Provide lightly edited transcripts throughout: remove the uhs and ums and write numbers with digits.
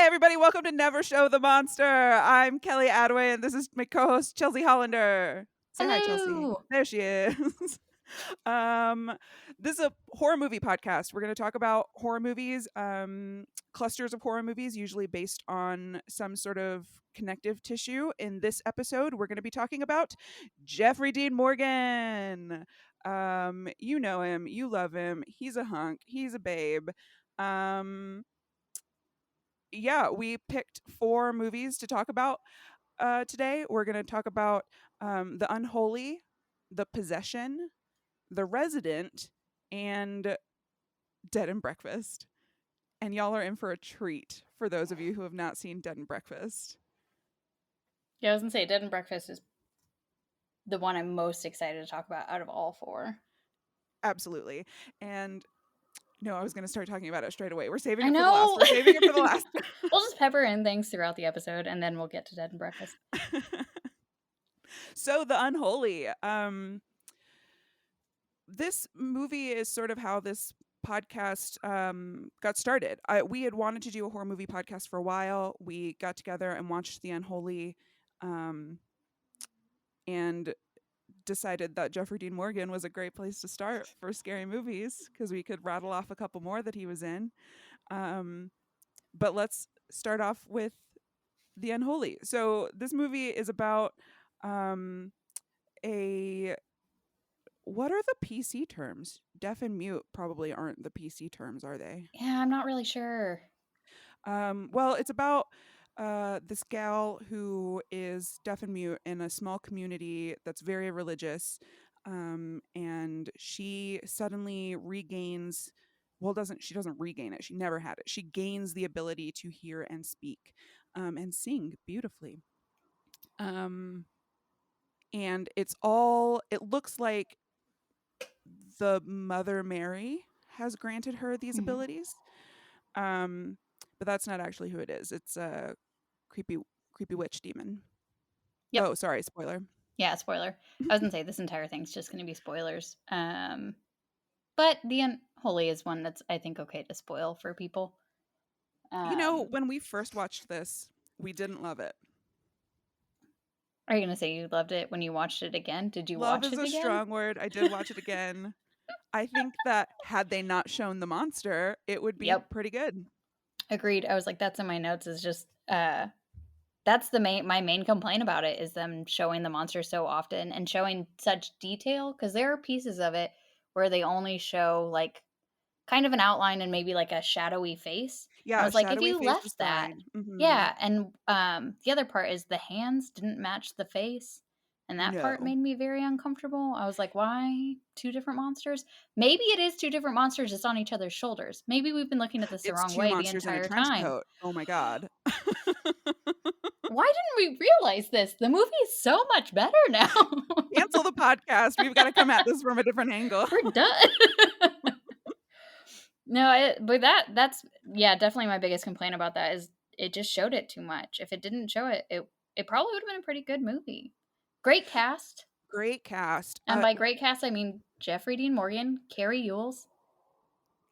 everybody. Welcome to Never Show the Monster. I'm Kelly Adway, and this is my co-host, Chelsea Hollander. Say hi, Chelsea. Hello. There she is. um, this is a horror movie podcast. We're going to talk about horror movies, clusters of horror movies, usually based on some sort of connective tissue. In this episode, we're going to be talking about Jeffrey Dean Morgan. You know him. You love him. He's a hunk. He's a babe. Yeah, we picked 4 movies to talk about today. We're going to talk about The Unholy, The Possession, The Resident, and Dead and Breakfast. And y'all are in for a treat for those of you who have not seen Dead and Breakfast. Yeah, I was going to say Dead and Breakfast is the one I'm most excited to talk about out of all 4. Absolutely. And no, I was going to start talking about it straight away. We're saving I it for the know. last. We're saving it for the last. We'll just pepper in things throughout the episode, and then we'll get to Dead and Breakfast. So The Unholy. This movie is sort of how this podcast got started. We had wanted to do a horror movie podcast for a while. We got together and watched The Unholy, and decided that Jeffrey Dean Morgan was a great place to start for scary movies because we could rattle off a couple more that he was in. But let's start off with The Unholy. So this movie is about what are the PC terms? Deaf and mute probably aren't the PC terms, are they? Yeah, I'm not really sure. Well, it's about this gal who is deaf and mute in a small community that's very religious, and she suddenly regains. Well, she doesn't regain it. She never had it. She gains the ability to hear and speak, and sing beautifully. And it looks like the Mother Mary has granted her these abilities. But that's not actually who it is. It's a creepy witch demon. Yep. Oh, sorry, spoiler. Yeah, spoiler. I was going to say this entire thing's just going to be spoilers. But The Unholy is one that's, I think, okay to spoil for people. When we first watched this, we didn't love it. Are you going to say you loved it when you watched it again? Did you watch it again? Love is a strong word. I did watch it again. I think that had they not shown the monster, it would be pretty good. Agreed. I was like, that's in my notes, is just that's my main complaint about it, is them showing the monster so often and showing such detail, because there are pieces of it where they only show like kind of an outline and maybe like a shadowy face. Yeah, I was like, if you left that, yeah. And the other part is the hands didn't match the face. And that part made me very uncomfortable. I was like, why 2 different monsters? Maybe it is 2 different monsters just on each other's shoulders. Maybe we've been looking at this the wrong way the entire time. Coat. Oh my God. Why didn't we realize this? The movie is so much better now. Cancel the podcast. We've got to come at this from a different angle. We're done. No, but that's definitely my biggest complaint about that is it just showed it too much. If it didn't show it, it probably would have been a pretty good movie. Great cast. Great cast. And by great cast, I mean Jeffrey Dean Morgan, Carrie Yules.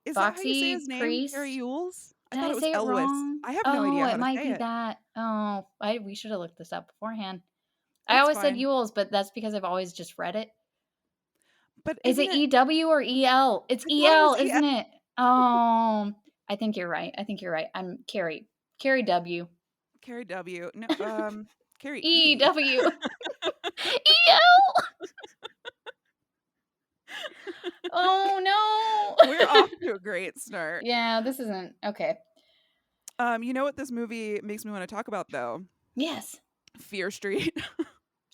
Is Foxy that how you say his name? Priest. Carrie Yules? Did I say it wrong? I have no idea how to say it. It might be that. Oh, we should have looked this up beforehand. That's I always fine. said Yules, but that's because I've always just read it. But is it EW or EL? It's EL, isn't it? Oh, I think you're right. I'm Carrie. Carrie W. Carrie W. No, Carrie EW. EL. Oh no. We're off to a great start. Yeah, this isn't okay. You know what this movie makes me want to talk about though? Yes. Fear Street.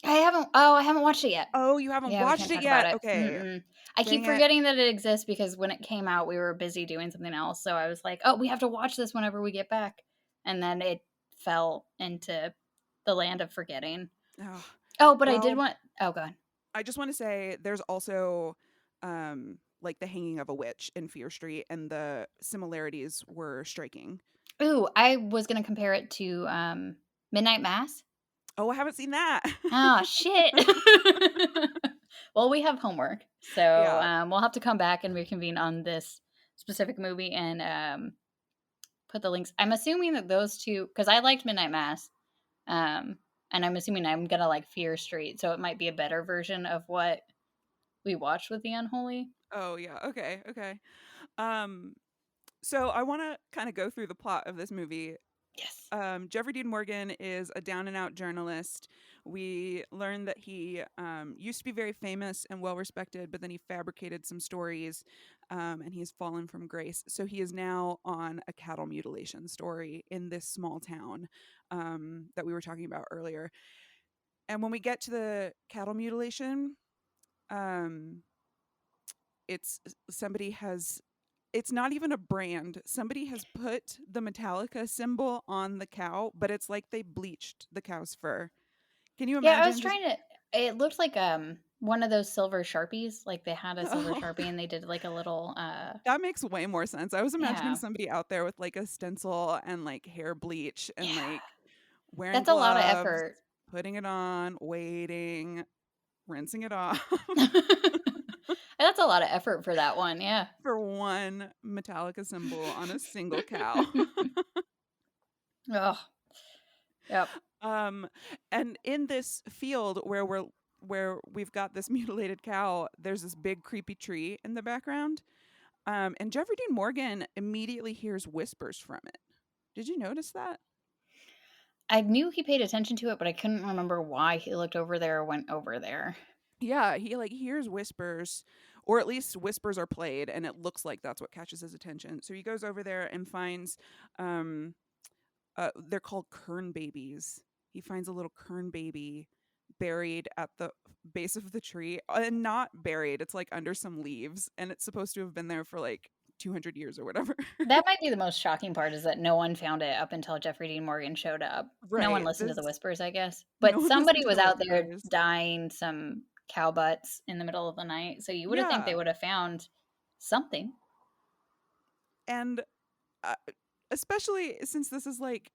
I haven't watched it yet. Oh, you haven't watched it yet? Okay. Mm-mm. I keep forgetting that it exists because when it came out, we were busy doing something else. So I was like, oh, we have to watch this whenever we get back. And then it fell into the land of forgetting. But I did want... Oh, go ahead. I just want to say there's also like the hanging of a witch in Fear Street, and the similarities were striking. Ooh, I was going to compare it to Midnight Mass. Oh, I haven't seen that. Oh, shit. Well, we have homework, so we'll have to come back and reconvene on this specific movie and put the links. I'm assuming that those 2, because I liked Midnight Mass, um, and I'm assuming I'm gonna like Fear Street, so it might be a better version of what we watched with The Unholy. Oh, yeah. Okay, okay. Um, so I wanna kinda go through the plot of this movie. Yes. Jeffrey Dean Morgan is a down and out journalist. We learn that he used to be very famous and well respected, but then he fabricated some stories and he's fallen from grace. So he is now on a cattle mutilation story in this small town that we were talking about earlier. And when we get to the cattle mutilation, um, it's somebody has it's not even a brand. Somebody has put the Metallica symbol on the cow, but it's like they bleached the cow's fur. Can you Yeah, I was imagine just trying to it looked like, one of those silver Sharpies, like, they had a silver oh, Sharpie and they did, like, a little, that makes way more sense. I was imagining yeah, somebody out there with like a stencil and like hair bleach and yeah. like wearing That's a lot of gloves, effort. putting it on, waiting, rinsing it off That's a lot of effort for that one, yeah. for one Metallica symbol on a single cow. Ugh, yep. Um, and in this field where we've got this mutilated cow, there's this big creepy tree in the background. And Jeffrey Dean Morgan immediately hears whispers from it. Did you notice that? I knew he paid attention to it, but I couldn't remember why he looked over there or went over there. Yeah, he like hears whispers, or at least whispers are played, and it looks like that's what catches his attention. So he goes over there and finds um they're called kern babies. He finds a little kern baby buried at the base of the tree, and not buried, it's like under some leaves, and it's supposed to have been there for like 200 years or whatever. That might be the most shocking part is that no one found it up until Jeffrey Dean Morgan showed up. No one Right. listened to the This whispers, I guess. no But one somebody listens to was the out there whispers. dyeing some cow butts in the middle of the night, so you woulda think they Yeah, would have found something. and uh, especially since this is like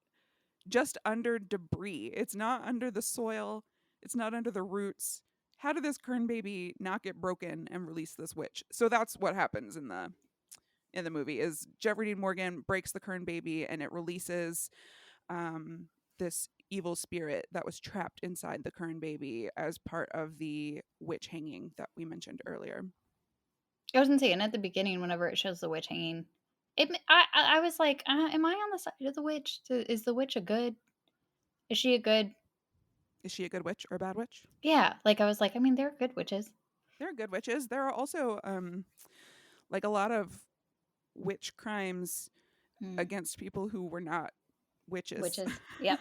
just under debris. It's not under the soil. It's not under the roots. How did this kern baby not get broken and release this witch? So that's what happens in the movie is Jeffrey Dean Morgan breaks the kern baby and it releases um, this evil spirit that was trapped inside the kern baby as part of the witch hanging that we mentioned earlier. I was gonna say, and at the beginning, whenever it shows the witch hanging, I was like, "Am I on the side of the witch? Is the witch a good? Is she a good?" Is she a good witch or a bad witch? Yeah, like I was like, I mean, they're good witches. There are good witches. There are also like a lot of witch crimes Mm, against people who were not witches. witches. Yep.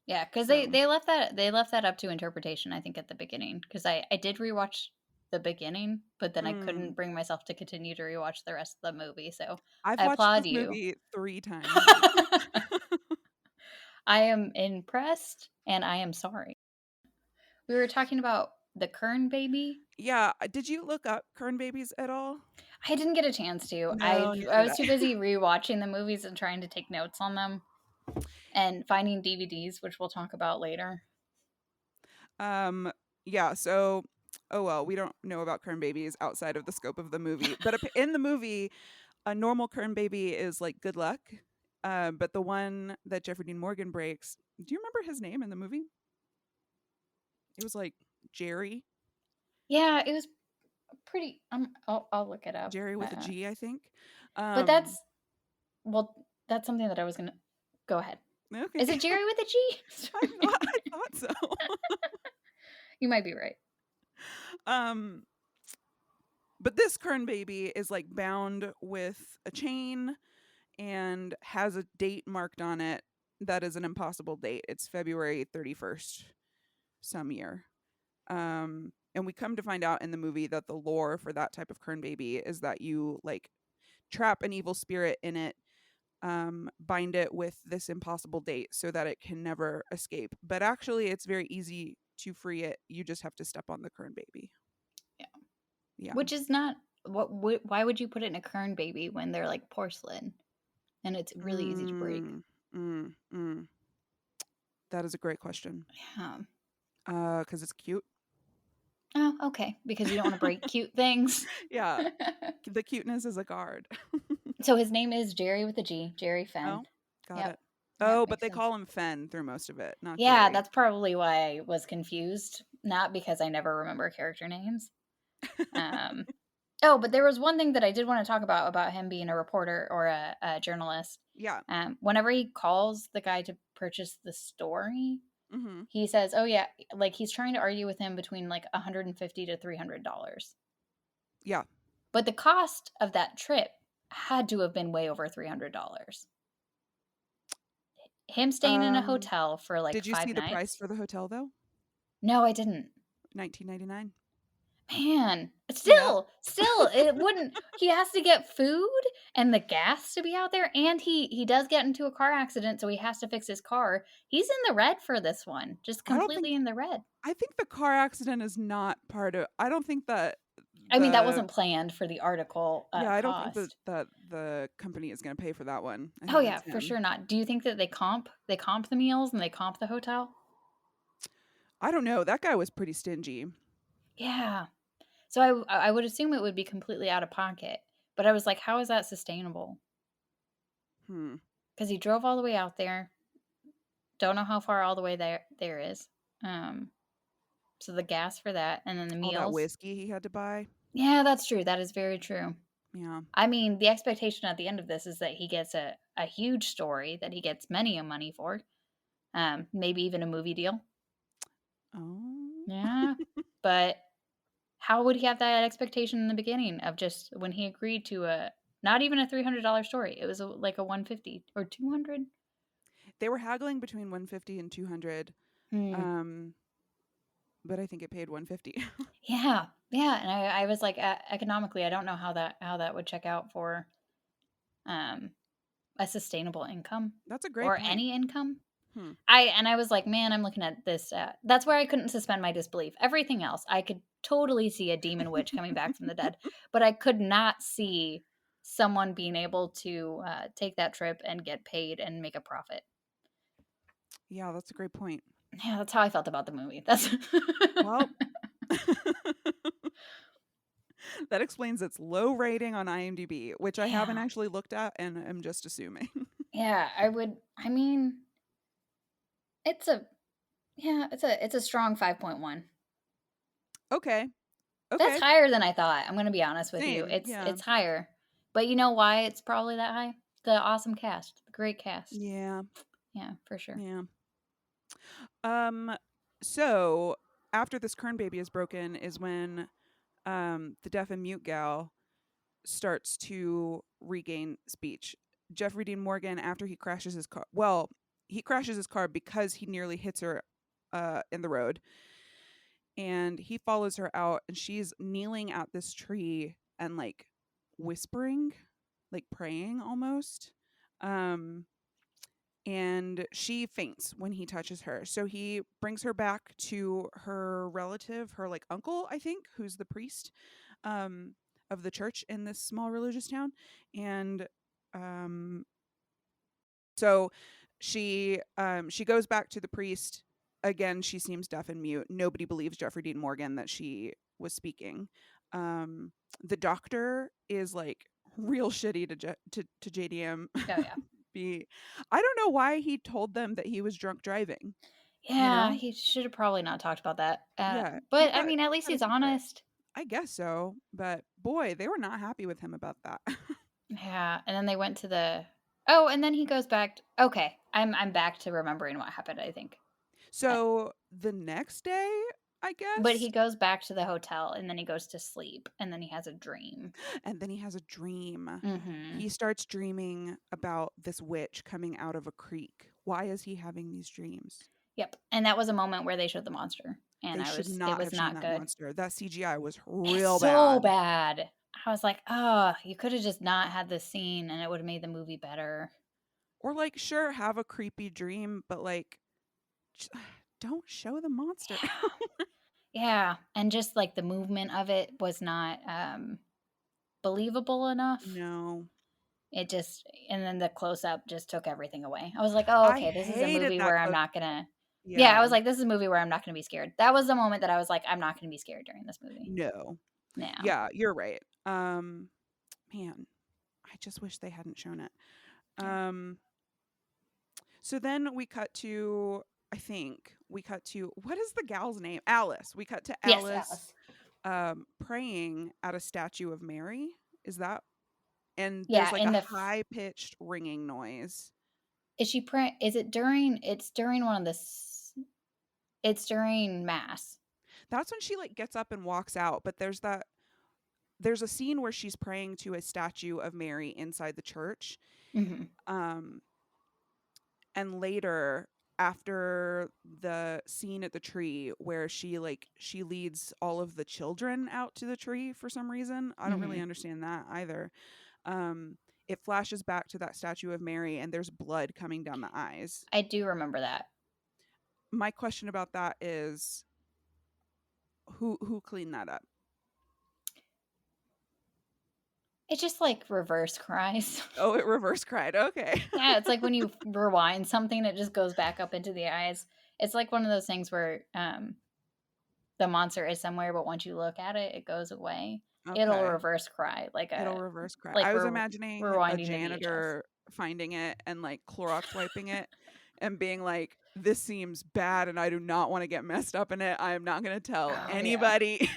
Yeah, because So, they left that up to interpretation, I think, at the beginning. Because I did rewatch the beginning, but then I couldn't mm, bring myself to continue to rewatch the rest of the movie, so I've I watched this applaud you. movie 3 times now. I am impressed, and I am sorry. We were talking about the Kern baby. Yeah, did you look up Kern babies at all? I didn't get a chance to. No, neither I did was too I. busy rewatching the movies and trying to take notes on them and finding DVDs, which we'll talk about later. Um, yeah, so oh well, we don't know about Kern babies outside of the scope of the movie. But in the movie, a normal Kern baby is like good luck. But the one that Jeffrey Dean Morgan breaks, do you remember his name in the movie? It was like Jerry. Yeah, it was pretty. I'll look it up. Jerry with a G, I think. But Um, that's something that I was gonna. Go ahead. okay. Is it Jerry with a G? I thought so. You might be right. um, but this Kern baby is like bound with a chain and has a date marked on it that is an impossible date. It's February 31st some year. And we come to find out in the movie that the lore for that type of Kern baby is that you like trap an evil spirit in it, bind it with this impossible date so that it can never escape. But actually, it's very easy to free it. You just have to step on the Kern baby. Yeah. Yeah. Which is not why would you put it in a Kern baby when they're like porcelain and it's really easy to break? Mm, mm. That is a great question. Yeah. Because it's cute. Oh, okay. Because you don't want to break cute things. Yeah, the cuteness is a guard. So his name is Jerry with a G, Jerry Fenn. Oh, got Yep. it. Yep, Oh, but makes they sense. call him Fen through most of it, not Yeah, Jerry. that's probably why I was confused, not because I never remember character names. Um, oh, but there was one thing that I did wanna talk about him being a reporter or a journalist. Yeah. Whenever he calls the guy to purchase the story, Mhm. he says, "Oh, yeah," like, he's trying to argue with him between, like, 150 to $300. Yeah. But the cost of that trip had to have been way over $300. Him staying in a Um, hotel for, like, did you 5 see the price nights. for the hotel though? No, I didn't. 19.99. Man, Yep. still, it wouldn't he has to get food and the gas to be out there, and he does get into a car accident, so he has to fix his car. He's in the red for this one, just I don't completely think in the red. I think the car accident is not part of I don't think that I mean, that the wasn't planned for the article, yeah, I don't think that cost. the company is gonna pay for that one. I Oh, think yeah, that's for him. sure not. Do you think that they comp the meals and they comp the hotel? I don't know, that guy was pretty stingy. Yeah. So I would assume it would be completely out of pocket, but I was like, "How is that sustainable?" Hmm. Because he drove all the way out there. Don't know how far all the way there is. Um, so the gas for that, and then the All that meals. whiskey he had to buy. Yeah, that's true. That is very true. Yeah. I mean, the expectation at the end of this is that he gets a huge story that he gets many a money for. Maybe even a movie deal. Oh. Yeah, but how would he have that expectation in the beginning of just when he agreed to a not even a $300 story? It was like a 150 or 200. They were haggling between 150 and 200. Hmm. Um, but I think it paid 150. Yeah, yeah, and I was like, economically, I don't know how that would check out for um a sustainable income That's a great or point. any income. Hmm. I was like, man, I'm looking at this. That's where I couldn't suspend my disbelief. Everything else, I could totally see a demon witch coming back from the dead, but I could not see someone being able to take that trip and get paid and make a profit. Yeah, that's a great point. Yeah, that's how I felt about the movie. That's Well, that explains its low rating on IMDb, which I haven't yeah, actually looked at and am just assuming. yeah. I would. I mean, it's a yeah, it's a strong 5.1. Okay. That's Okay. higher than I thought, I'm gonna be honest with you. Same. It's Yeah. it's higher. But you know why it's probably that high? The awesome cast, the great cast. Yeah. Yeah, for sure. Yeah. Um so after this Kern baby is broken is when the deaf and mute gal starts to regain speech. Jeffrey Dean Morgan, after he crashes his car, well, he crashes his car because he nearly hits her in the road, and he follows her out, and she's kneeling at this tree and like whispering, like praying almost. Um, and she faints when he touches her. So he brings her back to her relative, her like uncle, I think, who's the priest um, of the church in this small religious town. And um, so she goes back to the priest. Again, she seems deaf and mute. Nobody believes Jeffrey Dean Morgan that she was speaking. Um, the doctor is like real shitty to JDM. Oh, yeah. Be I don't know why he told them that he was drunk driving. You Yeah, know? he should have probably not talked about that. Yeah, But, I mean, at least gotta he's keep it. honest. I guess so, but boy, they were not happy with him about that. Yeah, and then they went to the oh, and then he goes back okay, I'm back to remembering what happened, I think. Uh, So the next day, I but he guess, goes back to the hotel, and then he goes to sleep, and then he has a dream. and then he has a dream. Mhm. He starts dreaming about this witch coming out of a creek. Why is he having these dreams? Yep, and that was a moment where they showed the monster, and They should it not was have shown not that good. monster. That CGI was It's real so bad. bad. I was like, "Oh, you coulda just not had this scene, and it would've made the movie better." Or like, sure, have a creepy dream, but like, don't show the monster. Yeah. Yeah, and just, like, the movement of it was not, believable enough. No. It just and then the close-up just took everything away. I was like, "Oh, I okay, this is a hated movie that where I'm close. not gonna." Yeah, I Yeah. was like, "This is a movie where I'm not gonna be scared." That was the moment that I was like, "I'm not gonna be scared during this movie." No. Yeah. Yeah, you're right. Man, I just wish they hadn't shown it. Um, so then we cut to, I think we cut to, what is the gal's name? Alice. We cut to Yes, Alice Alice. praying at a statue of Mary. Is that? And there's Yeah, like a in the high pitched ringing noise. is she praying? Is it during? It's during one of the. It's during mass. That's when she like gets up and walks out. But there's a scene where she's praying to a statue of Mary inside the church. Hmm. Um, and later, after the scene at the tree where she leads all of the children out to the tree for some reason, I don't really Hmm. understand that either. Um, it flashes back to that statue of Mary, and there's blood coming down the eyes. I do remember that. My question about that is, who cleaned that up? It just like reverse cries. Oh, it reverse cried. Okay. Yeah, it's like when you rewind something, it just goes back up into the eyes. It's like one of those things where the monster is somewhere, but once you look at it, it goes away. It'll Okay. reverse cry It'll reverse cry. like I was we're imagining a rewinding a VHS. janitor finding it and like Clorox wiping it and being like, this seems bad and I do not want to get messed up in it. I am not going to tell Oh yeah, anybody.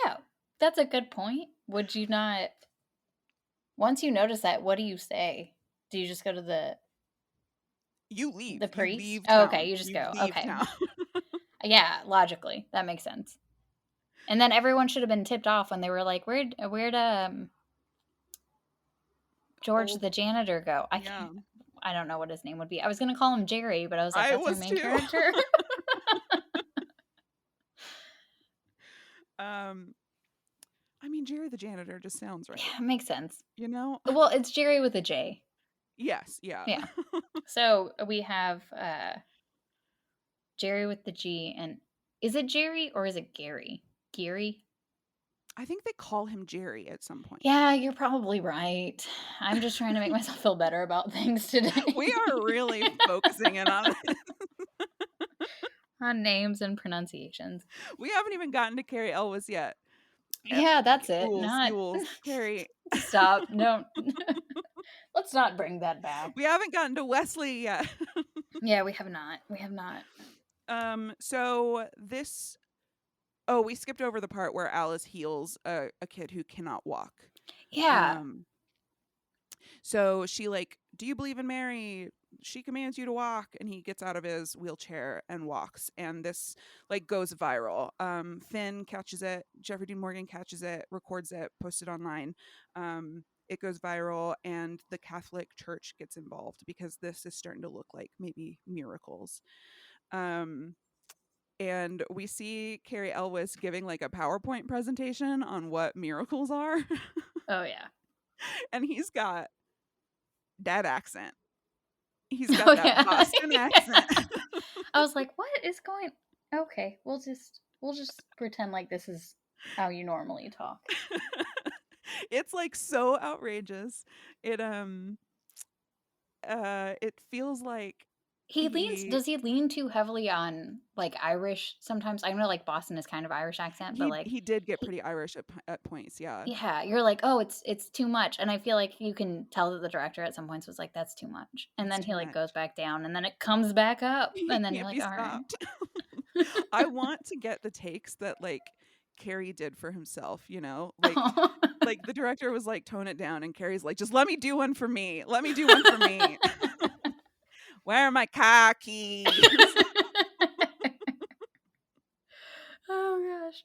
yeah. That's a good point. Would you not? Once you notice that, what do you say? Do you just go to You leave. the You priest? leave Oh, okay, town. you just You go. leave Okay, town. yeah. Logically, that makes sense. And then everyone should have been tipped off when they were like, "Where'd George Old, the janitor go?" I yeah. can't. I don't know what his name would be. I was gonna call him Jerry, but I was like, I "That's our was main too. character." um, I mean, Jerry the janitor just sounds right. Yeah, makes sense. You know? Well, it's Jerry with a J. Yes. Yeah. Yeah. So we have Jerry with the G, and is it Jerry or is it Gary? Gary? I think they call him Jerry at some point. Yeah, you're probably right. I'm just trying to make myself feel better about things We today. are really focusing in on it. On names and pronunciations. We haven't even gotten to Carrie Elwes yet. Yeah, that's it. Yules, Not Yules, Carrie. stop. Don't. Let's not bring that back. We haven't gotten to Wesley yet. Yeah, we have not. We have not. So this we skipped over the part where Alice heals a kid who cannot walk. Yeah. Um so she like, do you believe in Mary? She commands you to walk, and he gets out of his wheelchair and walks, and this like goes viral. Finn catches it, Jeffrey Dean Morgan catches it, records it, posts it online. It goes viral, and the Catholic Church gets involved because this is starting to look like maybe miracles. Um, and we see Carrie Elwes giving like a PowerPoint presentation on what miracles are, Oh yeah. and he's got that accent. He's got Oh that yeah. Boston accent. I was like, what is going? Okay, we'll just pretend like this is how you normally talk. It's like so outrageous. It it feels like He leans. he Does he lean too heavily on like Irish sometimes? I know like Boston is kind of Irish accent, but like he did get he, pretty Irish at points, yeah. yeah, you're like, oh, it's too much, and I feel like you can tell that the director at some points was like, that's too much, and It's then too he like much. goes back down, and then it comes back up, He and then you're can't be like, all right. stopped. I want to get the takes that like Carrie did for himself, you know? Like the director was like, tone it down, and Carrie's like, just let me do one for me. Let me do one for me. Where are my car keys? Oh gosh,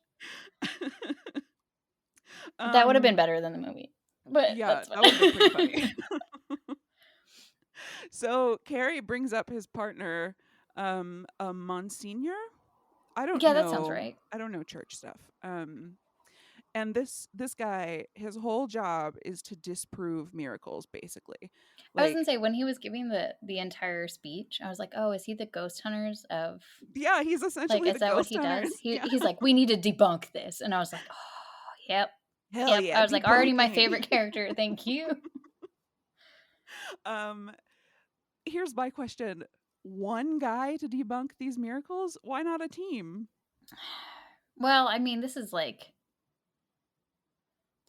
that would have been um better than the movie, but yeah, that's that would have been pretty fine. funny. So Carrie brings up his partner, a Monsignor. I don't Yeah, that sounds know. right. I don't know church stuff. And this guy, his whole job is to disprove miracles, basically. I was gonna Like, say when he was giving the entire speech, I was like, "Oh, is he the ghost hunters of yeah, he's like, essentially is the that what ghost he does?" hunters. He Yeah, he's like, "We need to debunk this," and I was like, "Oh, yep, hell yep." yeah, I was like, "Already my debunking. favorite character. Thank you." um, Here's my question: one guy to debunk these miracles? Why not a team? Well, I mean, this is like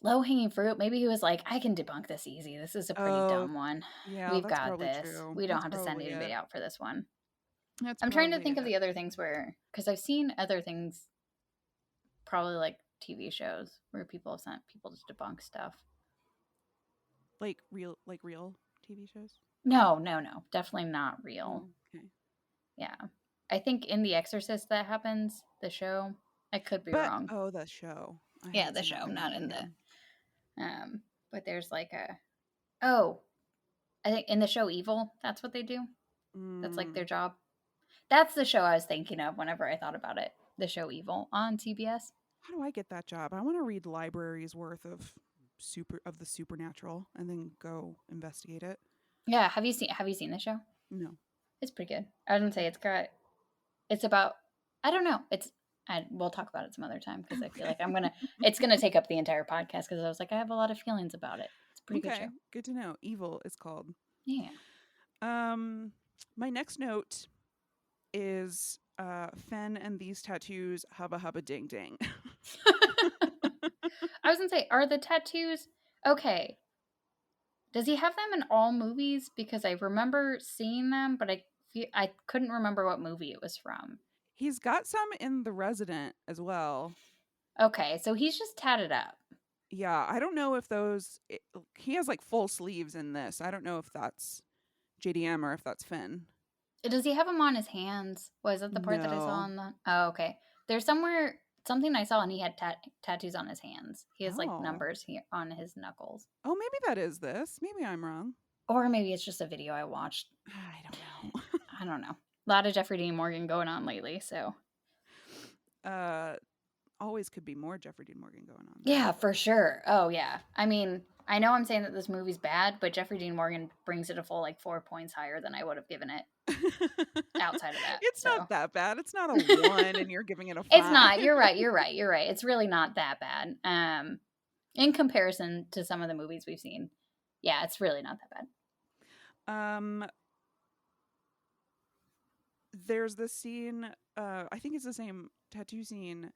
low-hanging fruit, maybe he was like, "I can debunk this easy. This is a pretty Oh, dumb one. yeah, We've that's got probably this. true. We don't That's have to send probably anybody it. out for this one." That's I'm trying to probably think of it. the other things where, because I've seen other things, probably like TV shows where people have sent people to debunk stuff. Real TV shows? No, no, no, definitely not real. Oh, okay. Yeah. I think in The Exorcist that happens, the show. I could be But wrong. oh, the show. I Yeah, haven't the seen that show, one not yet. in Yeah. but there's like a, oh, I think in the show Evil, that's what they do. That's like their Mm, job. That's the show I was thinking of whenever I thought about it. The show Evil on CBS. how do I get that job? I want to read libraries worth of the supernatural and then go investigate it. Yeah, have you seen the show? No. It's pretty good. I wouldn't say it's about, I don't know. We'll talk about it some other time because I feel like Okay. it's gonna take up the entire podcast because I was like, I have a lot of feelings about it. It's a pretty good Okay. show. Good to know. Evil is called. Yeah. Um my next note is Fen and these tattoos hubba hubba ding ding. I was gonna say, are the tattoos okay? Does he have them in all movies? Because I remember seeing them, but I couldn't remember what movie it was from. He's got some in The Resident as well. Okay, so he's just tatted up. Yeah, I don't know if he has like full sleeves in this. I don't know if that's JDM or if that's Finn. Does he have them on his hands? Was that the part that I saw No. on the? Oh, okay. There's something I saw, and he had tattoos on his hands. He has like Oh. numbers here on his knuckles, Oh, maybe that is this. Maybe I'm wrong. or maybe it's just a video I watched. I don't know. I don't know. A lot of Jeffrey Dean Morgan going on lately, so uh Always could be more Jeffrey Dean Morgan going on yeah, for sure. Oh yeah. I mean, I know I'm saying that this movie's bad, but Jeffrey Dean Morgan brings it a full like 4 points higher than I would have given it though. outside of that. It's not So that bad. It's not a 1 and you're giving it a it's 5. not. You're right. You're right. You're right. It's really not that bad. In comparison to some of the movies we've seen, yeah, it's really not that bad. um there's this scene, I think it's the same tattoo scene.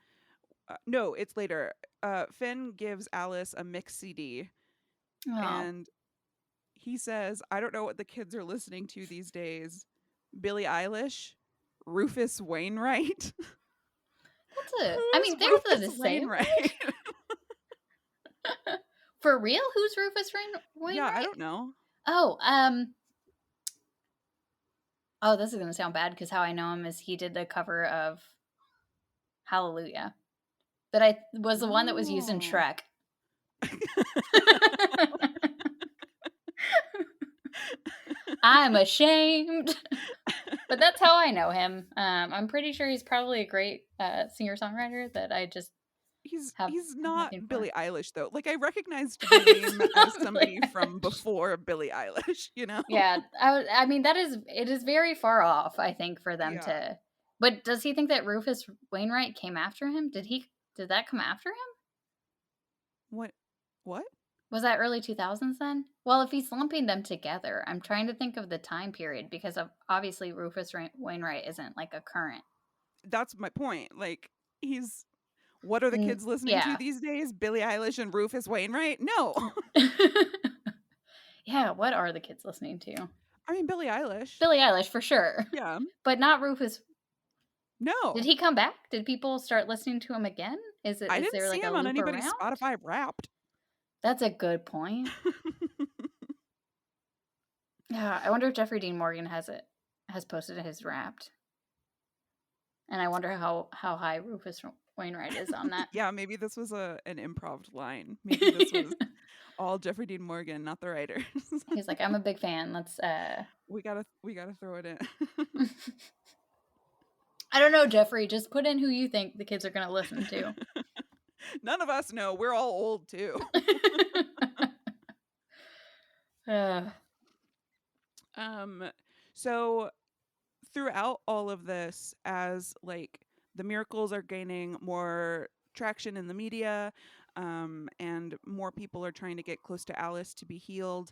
No, it's later. Finn gives Alice a mix CD Oh, and he says, "I don't know what the kids are listening to these days. Billie Eilish, Rufus Wainwright." I Who's mean, they're the Rufus same. Wainwright? For real? Who's Rufus Yeah, I Wainwright? don't know. Oh, oh, this is gonna sound bad because how I know him is he did the cover of Hallelujah. That I was the one that was used in Oh. Shrek. I'm ashamed. But that's how I know him. I'm pretty sure he's probably a great singer-songwriter that I just have He's have not nothing for. Billie Eilish though. Like I recognized the It's name as not Billie somebody from Eilish. before Billie Eilish, you know? Yeah, I mean it is very far off. I think for them Yeah. to. But does he think that Rufus Wainwright came after him? Did that come after him? What what? Was that early 2000s then? Well, if he's lumping them together, I'm trying to think of the time period because of obviously Rufus Wainwright isn't like a current. That's my point. Like he's what are the kids listening to Yeah. these days? Billie Eilish and Rufus Wainwright? No. Yeah, what are the kids listening to? I mean Billie Eilish. Billie Eilish for sure, Yeah. but not Rufus. Did No. he come back? Did people start listening to him again? I Is didn't there see like a him on loop anybody's around? Spotify Wrapped. That's a good point. Yeah, I wonder if Jeffrey Dean Morgan has posted his Wrapped, and I wonder how high Rufus Wainwright is on that. Yeah, maybe this was an improv line. Maybe this was all Jeffrey Dean Morgan, not the writers. He's like, I'm a big fan. Let's We gotta throw it in. I don't know, Jeffrey, just put in who you think the kids are gonna listen to. None of us know. We're all old too. uh, Um, so throughout all of this, as like the miracles are gaining more traction in the media, and more people are trying to get close to Alice to be healed,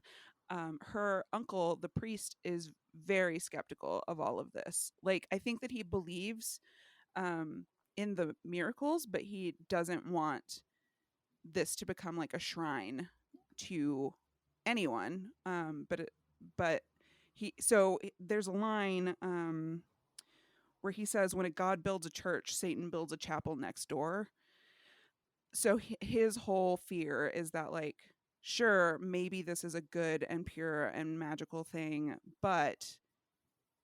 her uncle, the priest, is very skeptical of all of this. Like, I think that he believes um, in the miracles, but he doesn't want this to become like a shrine to anyone. But there's a line where he says, "When a god builds a church, Satan builds a chapel next door." So his whole fear is that, like, sure, maybe this is a good and pure and magical thing, but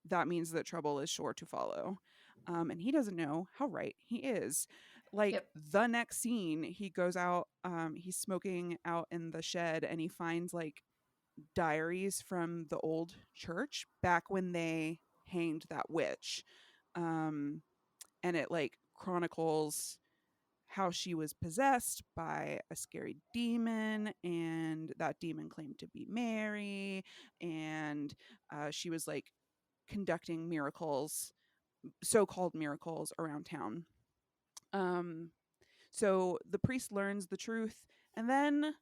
that means that trouble is sure to follow. And he doesn't know how right he is. Like, Yep. the next scene, he goes out, he's smoking out in the shed, and he finds like diaries from the old church back when they hanged that witch. Um, and it like chronicles how she was possessed by a scary demon, and that demon claimed to be Mary, and she was like conducting miracles, so-called miracles around town. um so the priest learns the truth, and then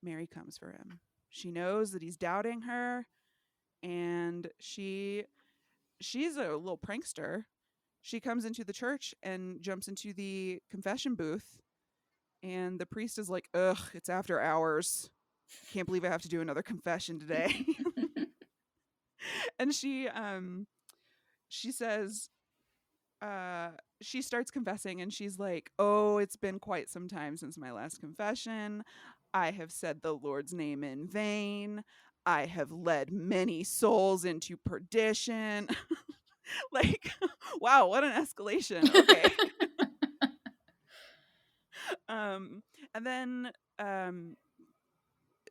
Mary comes for him. She knows that he's doubting her, and she's a little prankster. She comes into the church and jumps into the confession booth, and the priest is like, "Ugh, it's after hours. Can't believe I have to do another confession today." And she says, uh she starts confessing, and she's like, "Oh, it's been quite some time since my last confession. I have said the Lord's name in vain. I have led many souls into perdition." Like, wow, what an escalation. Okay. um and then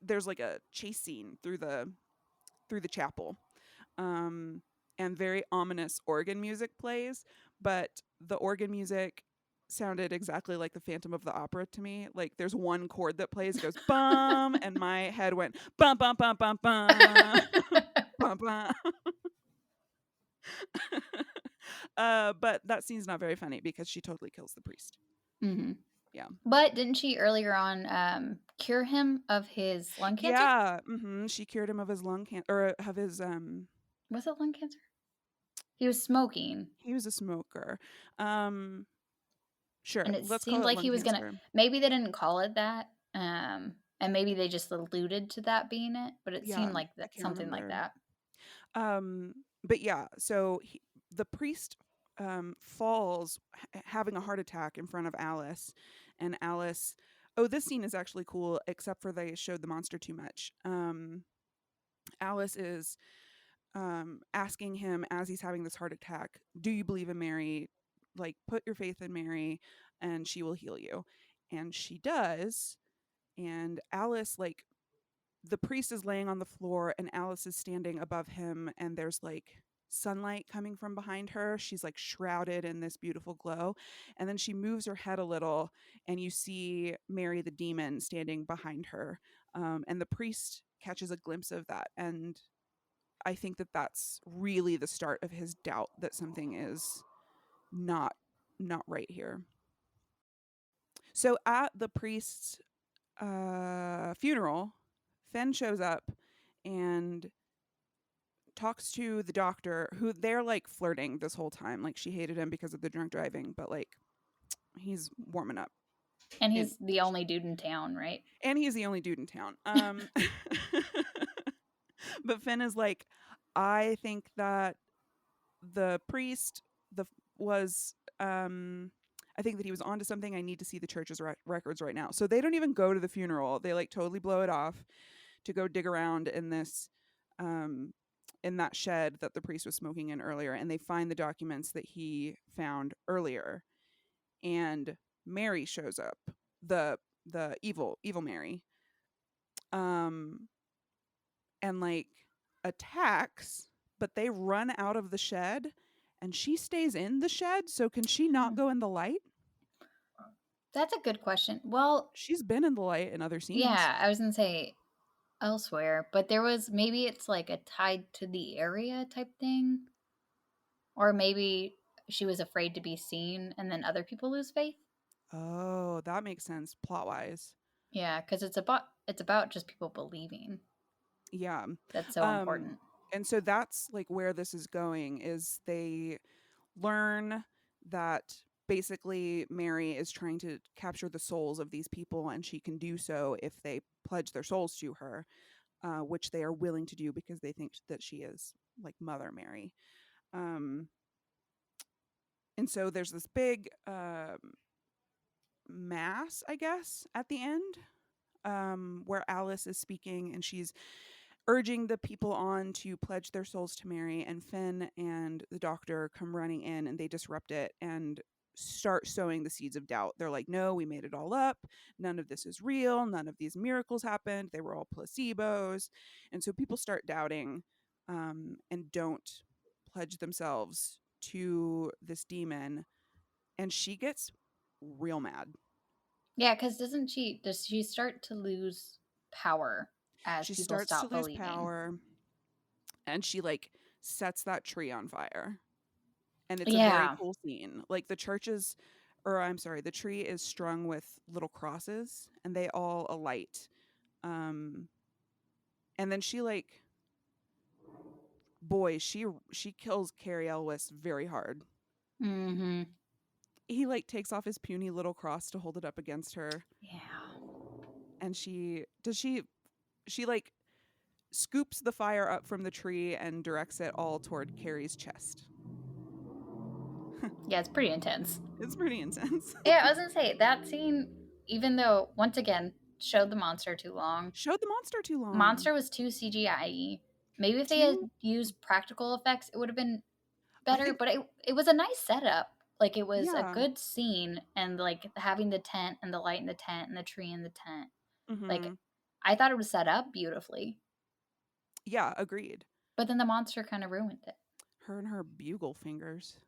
there's like a chase scene through the chapel. um, and very ominous organ music plays, but the organ music sounded exactly like the Phantom of the Opera to me. Like, there's one chord that plays, it goes bum, and my head went bum bum bum bum bum bum bum. But that scene's not very funny because she totally kills the priest. Mhm. Yeah. But didn't she earlier on, cure him of his lung cancer? Yeah. She cured him of his lung cancer, or of his Was it lung cancer? He was smoking, he was a smoker. Um sure, and it let's seemed call it like lung he was gonna, cancer. maybe they didn't call it that, and maybe they just alluded to that being it, but it Yeah, seemed like I that, can't something like remember. that. Um, but yeah, so the priest falls, having a heart attack in front of Alice, and Alice. Oh, this scene is actually cool, except for they showed the monster too much. Alice is asking him as he's having this heart attack, "Do you believe in Mary? Like, put your faith in Mary, and she will heal you." And she does. And Alice, like, the priest is laying on the floor, and Alice is standing above him, and there's like sunlight coming from behind her. She's like shrouded in this beautiful glow. And then she moves her head a little, and you see Mary the demon standing behind her. And the priest catches a glimpse of that. And I think that that's really the start of his doubt that something is not not right here. So at the priest's funeral, Fenn shows up and talks to the doctor, who they're like flirting this whole time. Like, she hated him because of the drunk driving, but like, he's warming up. And And he's the only dude in town, right? he's the only dude in town. But Finn is like, "I think that the priest the was I think that he was onto something. I need to see the church's records right now." So they don't even go to the funeral. They like totally blow it off to go dig around in this um in that shed that the priest was smoking in earlier, and they find the documents that he found earlier. And Mary shows up, the evil Mary, um and like attacks, but they run out of the shed, and she stays in the shed. So can she not Hmm. go in the light? That's a good question. Well, She's been in the light in other scenes. yeah, I was gonna say elsewhere, but there was, maybe it's like a tied to the area type thing, or maybe she was afraid to be seen, and then other people lose faith. Oh, that makes sense plot wise. Yeah, because it's about just people believing. Yeah. That's so um important. and so that's like where this is going, is they learn that basically Mary is trying to capture the souls of these people, and she can do so if they pledge their souls to her, which they are willing to do because they think that she is like Mother Mary. Um, and so there's this big mass, I guess, at the end, where Alice is speaking and she's urging the people on to pledge their souls to Mary. And Finn and the doctor come running in and they disrupt it and start sowing the seeds of doubt. They're like, no, we made it all up. None of this is real. None of these miracles happened. They were all placebos. And so people start doubting, and don't pledge themselves to this demon. And she gets real mad. Yeah, because does she start to lose power as She people starts to stop lose believing? power and she like sets that tree on fire. And it's a very Yeah. cool scene. Like the church is, or I'm sorry, the tree is strung with little crosses and they all alight. Um and then she like, boy, she kills Carrie Elwes very hard. Mm-hmm. He like takes off his puny little cross to hold it up against her, Yeah. and she like scoops the fire up from the tree and directs it all toward Carrie's chest. Yeah, it's pretty intense. It's pretty intense. Yeah, I was gonna say that scene, even though once again showed the monster too long, Showed the monster too long. monster was too CGI. Maybe if they had Too, used practical effects, it would have been I better. think, But it was a nice setup. Like it was a yeah. good scene, and like having the tent and the light in the tent and the tree in the tent. Like Hmm. I thought it was set up beautifully, Yeah, agreed. but then the monster kind of ruined it. Her and her bugle fingers.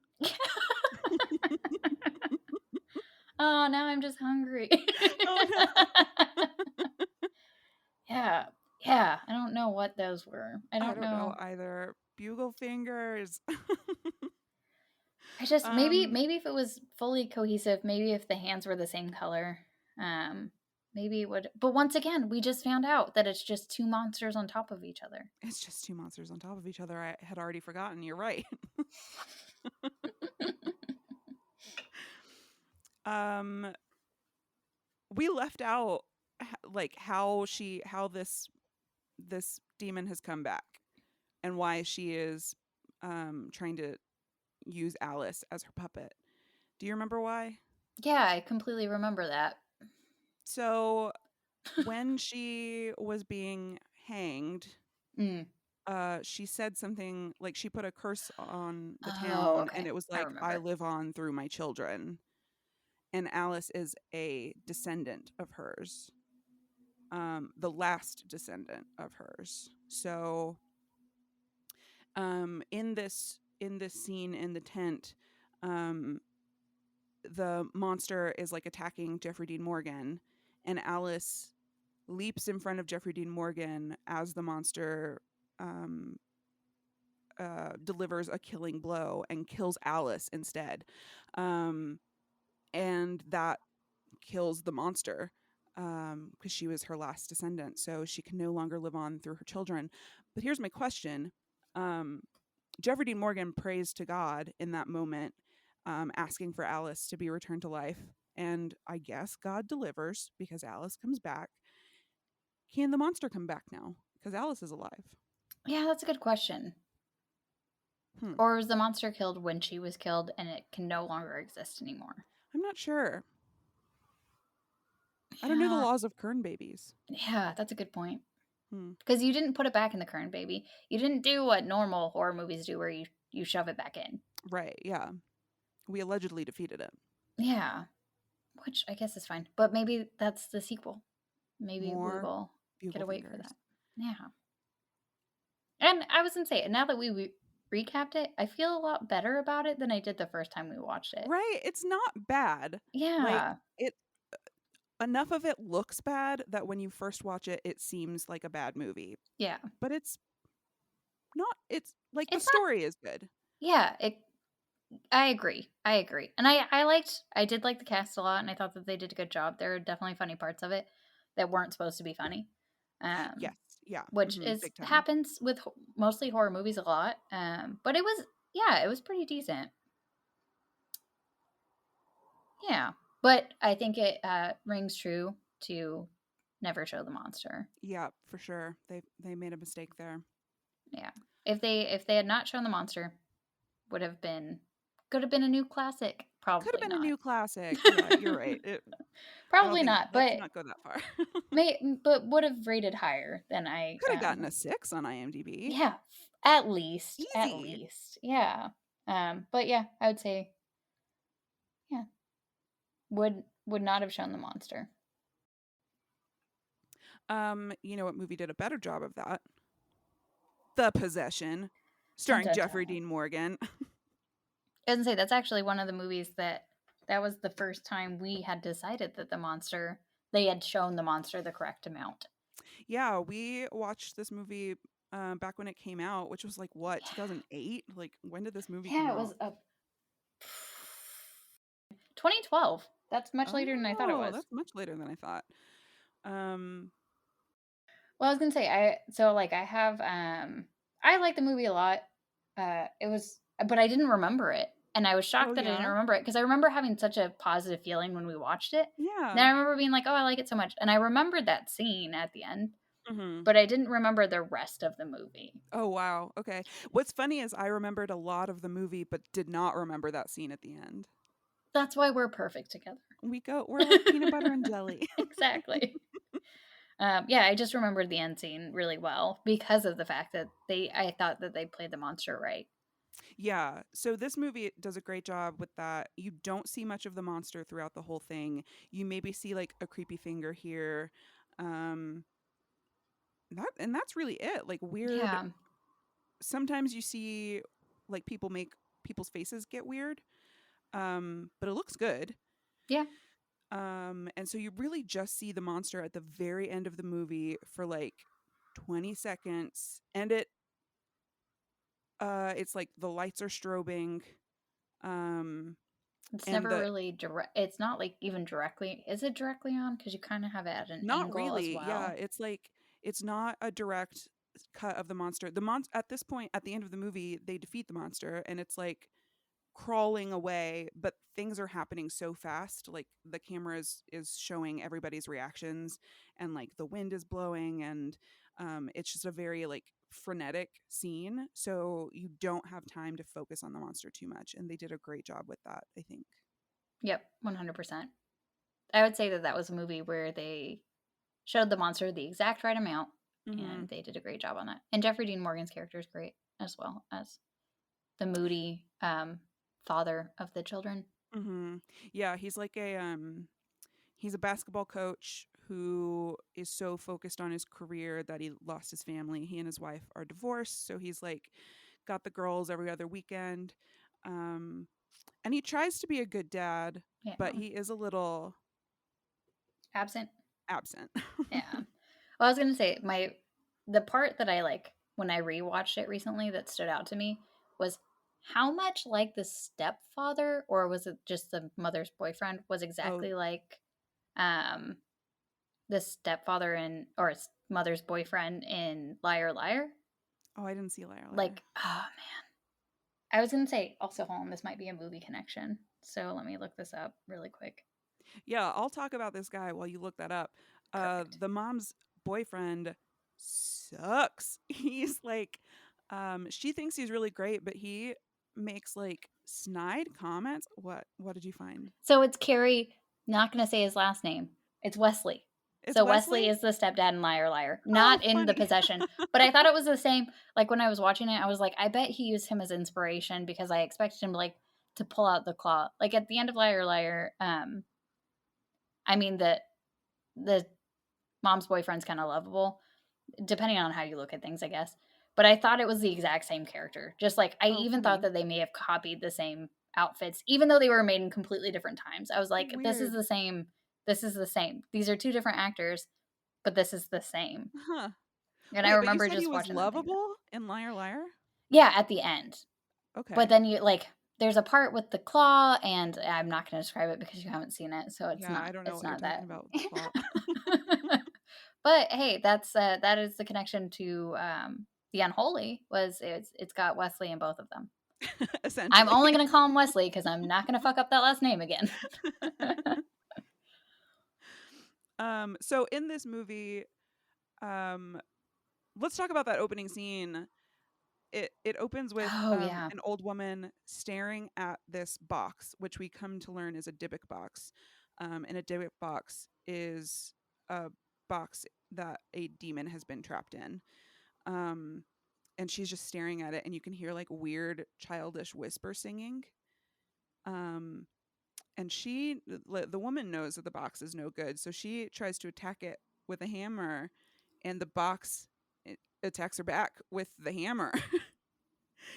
Oh, now I'm just hungry. Oh no. Yeah. Yeah. I don't know what those were. I I don't don't know know. either. Bugle fingers. I just um, maybe if it was fully cohesive, maybe if the hands were the same color, um, maybe it would. But once again, we just found out that it's just two monsters on top of each other. it's just two monsters on top of each other. I had already forgotten. You're right. um, we left out like how this demon has come back and why she is trying to use Alice as her puppet. Do you remember why? Yeah, I completely remember that. So when she was being hanged, Mm. she said something like she put a curse on the Oh, town and okay. it was I like, I remember. live on through my children. And Alice is a descendant of hers, the last descendant of hers. So in this scene in the tent, um, the monster is like attacking Jeffrey Dean Morgan, and Alice leaps in front of Jeffrey Dean Morgan as the monster um, delivers a killing blow and kills Alice instead. Um, and that kills the monster because she was her last descendant. So she can no longer live on through her children. But here's my question. Um, Jeffrey Dean Morgan prays to God in that moment, asking for Alice to be returned to life. And I guess God delivers because Alice comes back. Can the monster come back now? Because Alice is alive. Yeah, that's a good question. Hmm. Or was the monster killed when she was killed and it can no longer exist anymore? I'm not sure. I don't know the Yeah. laws of Kern babies. Yeah, that's a good point. Hmm. Because you didn't put it back in the current baby. You didn't do what normal horror movies do where you shove it back in. Right. Yeah. We allegedly defeated it. Yeah. Which I guess is fine. But maybe that's the sequel. Maybe we More will get bugle to wait for fingers. that. Yeah. And I was gonna say, now that we recapped it, I feel a lot better about it than I did the first time we watched it. Right. It's not bad. Like Yeah. it enough of it looks bad that when you first watch it, it seems like a bad movie. Yeah. But it's not. It's like the It's not story is good. yeah, I agree. I agree. And I did like the cast a lot and I thought that they did a good job. There are definitely funny parts of it that weren't supposed to be funny. Yes. Yeah. Which is Big time. happens with mostly horror movies a lot. But it was yeah, it was pretty decent. Yeah, but I think it, rings true to never show the monster. Yeah, for sure. They made a mistake there. Yeah. If they had not shown the monster, would have been could have been a new classic. Could have Probably been a not. new classic. Yeah, you're right. I don't Probably think not, let's but not go that far. but would have rated higher than I, Could have gotten a 6 on IMDb. yeah, at Easy. least, yeah. But yeah, I would say, yeah, would not have shown the monster. You know what movie did a better job of that? The Possession, Dun, starring dun, Jeffrey dun. Dean Morgan. I was gonna say that's actually one of the movies that was the first time we had decided that they had shown the monster the correct amount. Yeah, we watched this movie, back when it came out, which was, like, what, Yeah. 2008? Like, when did this movie come Yeah, it out? was a 2012. That's much later than I thought it Oh, was. that's much later than I thought. Um, Well, I was gonna say like I like the movie a lot. It was but I didn't remember it. And I was oh, shocked that I didn't yeah? remember it because I remember having such a positive feeling when we watched it. Then Yeah. I remember being like, "Oh, I like it so much." And I remembered that scene at the end, Mhm. but I didn't remember the rest of the movie. Oh, wow, okay. What's funny is I remembered a lot of the movie, but did not remember that scene at the end. That's why we're perfect together. We're like peanut butter and jelly. Exactly. Yeah, I just remembered the end scene really well because of the fact that I thought that they played the monster right. Yeah, so this movie does a great job with that. You don't see much of the monster throughout the whole thing. You maybe see, like, a creepy finger here, um, that's really it, like, weird Yeah. sometimes you see, like, people make people's faces get weird, but it looks good. Yeah. And so you really just see the monster at the very end of the movie for, like, 20 seconds, and it's like the lights are strobing, um, It's and never really direct it's not, like, even directly is it directly on? Because you kinda have it at an not angle as really, yeah, well. it's like it's not a direct cut of the monster. At this point, at the end of the movie, they defeat the monster, and it's like crawling away, but things are happening so fast. Like the camera is showing everybody's reactions, and like the wind is blowing, and it's just a very like frenetic scene. So you don't have time to focus on the monster too much, and they did a great job with that, I think. Yep, 100%. I would say that that was a movie where they showed the monster the exact right amount, Hmm. and they did a great job on that. And Jeffrey Dean Morgan's character is great as well as the moody, father of the children. Hmm. Yeah, he's a basketball coach who is so focused on his career that he lost his family. He and his wife are divorced, so he's like got the girls every other weekend. Um, and he tries to be a good dad, Yeah. but he is a little Absent? absent. Yeah. Well, I was gonna say the part that I like when I rewatched it recently that stood out to me was how much like the stepfather, or was it just the mother's boyfriend, was Oh, exactly like um the stepfather in or mother's boyfriend in Liar Liar. oh, I didn't see Liar Liar. Like, oh man, I was gonna say also, hold on, this might be a movie connection. So let me look this up really quick. Yeah, I'll talk about this guy while you look that up. Perfect. The mom's boyfriend sucks. He's like, she thinks he's really great, but he makes like snide comments. What did you find? So it's Carrie, not gonna say his last name. It's Wesley. It's So Wesley Wesley? is the stepdad in Liar Liar, Oh, not in The funny. Possession. But I thought it was the same. Like when I was watching it, I was like, I bet he used him as inspiration because I expected him to pull out the claw. Like at the end of Liar Liar, I mean the mom's boyfriend's kind of lovable, depending on how you look at things, I guess. But I thought it was the exact same character. Just like I Oh, even thought funny. that they may have copied the same outfits, even though they were made in completely different times. I was like, this is Weird. the same. This is the same. These are two different actors, but this is the same. Huh. And I Wait, but you remember said he just was watching them thinking that. lovable in Liar Liar? Yeah, at the end. But Okay. then you like there's a part with the claw, and I'm not going to describe it because you haven't seen it, so Yeah, I don't know it's what you're not talking that. about with the claw. But hey, that is the connection to the Unholy. Was It's got Wesley in both of them. I'm essentially. only gonna call him Wesley because 'cause I'm not gonna fuck up that last name again. So in this movie, um, let's talk about that opening scene. It opens with Oh, yeah. an old woman staring at this box, which we come to learn is a Dybbuk box. And a Dybbuk box is a box that a demon has been trapped in. Um, and she's just staring at it, and you can hear like weird childish whisper singing. Um, and the woman knows that the box is no good, so she tries to attack it with a hammer, and the box attacks her back with the hammer.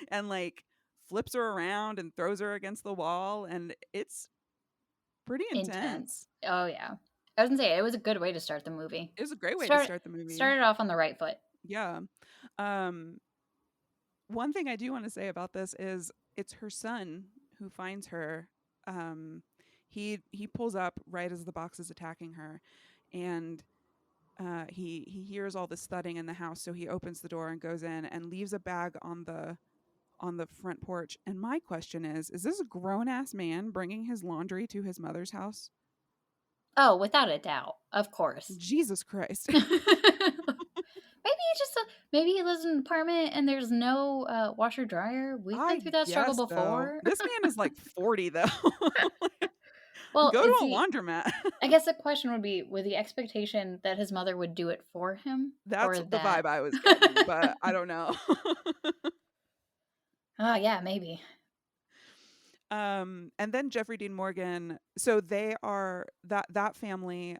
And like flips her around and throws her against the wall, and it's pretty Intense. intense. Oh, yeah. I was gonna say, it was a good way to start the movie. It was a great way to Start start the movie. started off on the right foot. Yeah. Um One thing I do want to say about this is it's her son who finds her. Um he pulls up right as the box is attacking her, and he hears all this thudding in the house, so he opens the door and goes in and leaves a bag on the front porch. And my question is this a grown ass man bringing his laundry to his mother's house? Oh, without a doubt, of course. Jesus Christ. Maybe he just, maybe he lives in an apartment and there's no, washer dryer. We've been I through that struggle guess so. before. This man is like 40 though. Well, Go is to a he laundromat. I guess the question would be, with the expectation that his mother would do it for him That's or the vibe that I was getting, but I don't know. Oh, yeah, maybe. And then Jeffrey Dean Morgan, so they are that family,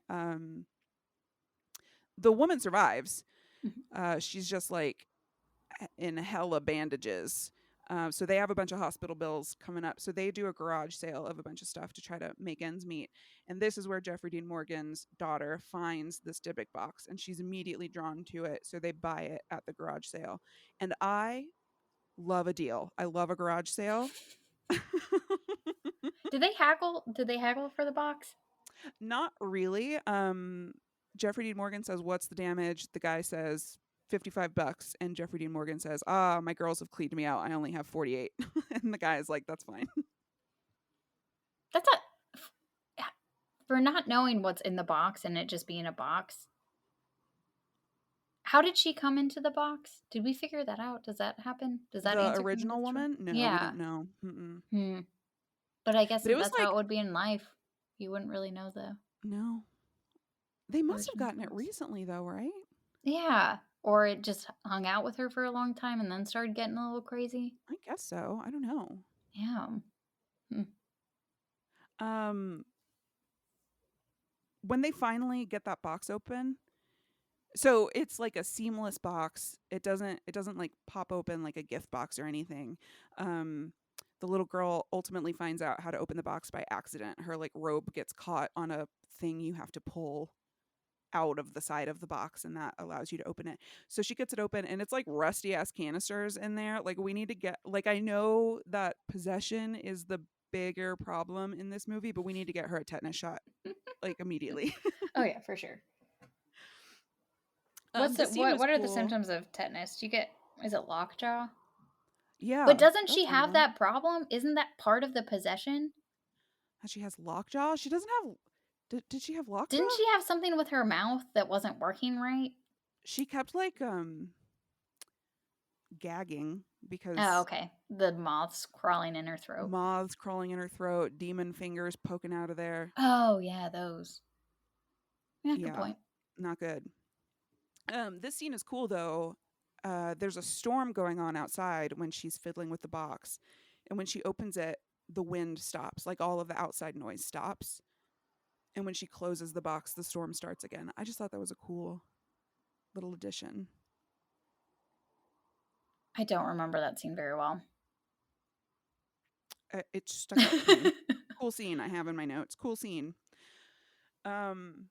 the woman survives. Mhm. She's just like in hella bandages. So they have a bunch of hospital bills coming up. So they do a garage sale of a bunch of stuff to try to make ends meet. And this is where Jeffrey Dean Morgan's daughter finds this Dybbuk box, and she's immediately drawn to it. So they buy it at the garage sale. And I love a deal. I love a garage sale. Did they haggle for the box? Not really. Jeffrey Dean Morgan says, "What's the damage?" The guy says, $55. And Jeffrey Dean Morgan says, "Ah, my girls have cleaned me out. I only have 48." And the guy is like, "That's fine." That's a yeah, for not knowing what's in the box and it just being a box. How did she come into the box? Did we figure that out? Does that happen? Does that The answer come into original the story? woman? No, we Yeah. don't know. Mm-mm. Hmm. But I guess But it was that's how like, it would be in life. You wouldn't really know the no. They must have origin gotten it stories. recently though, right? Yeah. Or it just hung out with her for a long time and then started getting a little crazy. I guess so. I don't know. Yeah. Hmm. Um when they finally get that box open, so it's like a seamless box. It doesn't like pop open like a gift box or anything. Um the little girl ultimately finds out how to open the box by accident. Her like robe gets caught on a thing you have to pull out of the side of the box, and that allows you to open it. So she gets it open, and it's like rusty ass canisters in there. Like we need to get like I know that possession is the bigger problem in this movie, but we need to get her a tetanus shot like immediately. Oh yeah, for sure. What's This it scene was what are the cool. symptoms of tetanus? Do you get is it lockjaw? But Yeah, doesn't that's she one of have them. that problem? Isn't that part of the possession? And she has lockjaw. She doesn't have. Did she have Didn't lockjaw? she have something with her mouth that wasn't working right? She kept like gagging Oh, because okay. The moths crawling in her throat. moths crawling in her throat, demon fingers poking out of there. Oh, yeah, those. Yeah, good Yeah, point. not good. This scene is cool though. There's a storm going on outside when she's fiddling with the box, and when she opens it, the wind stops. Like all of the outside noise stops, and when she closes the box, the storm starts again. I just thought that was a cool little addition. I don't remember that scene very well. It stuck out to me. Cool scene. I have in my notes. Cool scene. Um,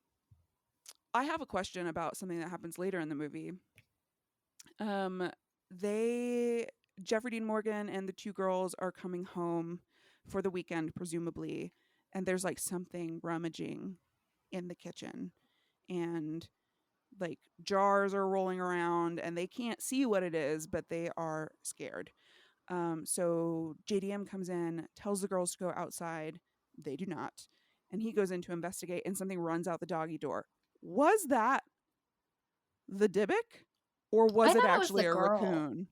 I have a question about something that happens later in the movie. Um, they Jeffrey Dean Morgan and the two girls are coming home for the weekend, presumably, and there's like something rummaging in the kitchen, and like jars are rolling around, and they can't see what it is, but they are scared. So JDM comes in, tells the girls to go outside. They do not. And he goes in to investigate, and something runs out the doggy door. Was that the Dybbuk? Or I was it thought it was the actually a girl. raccoon?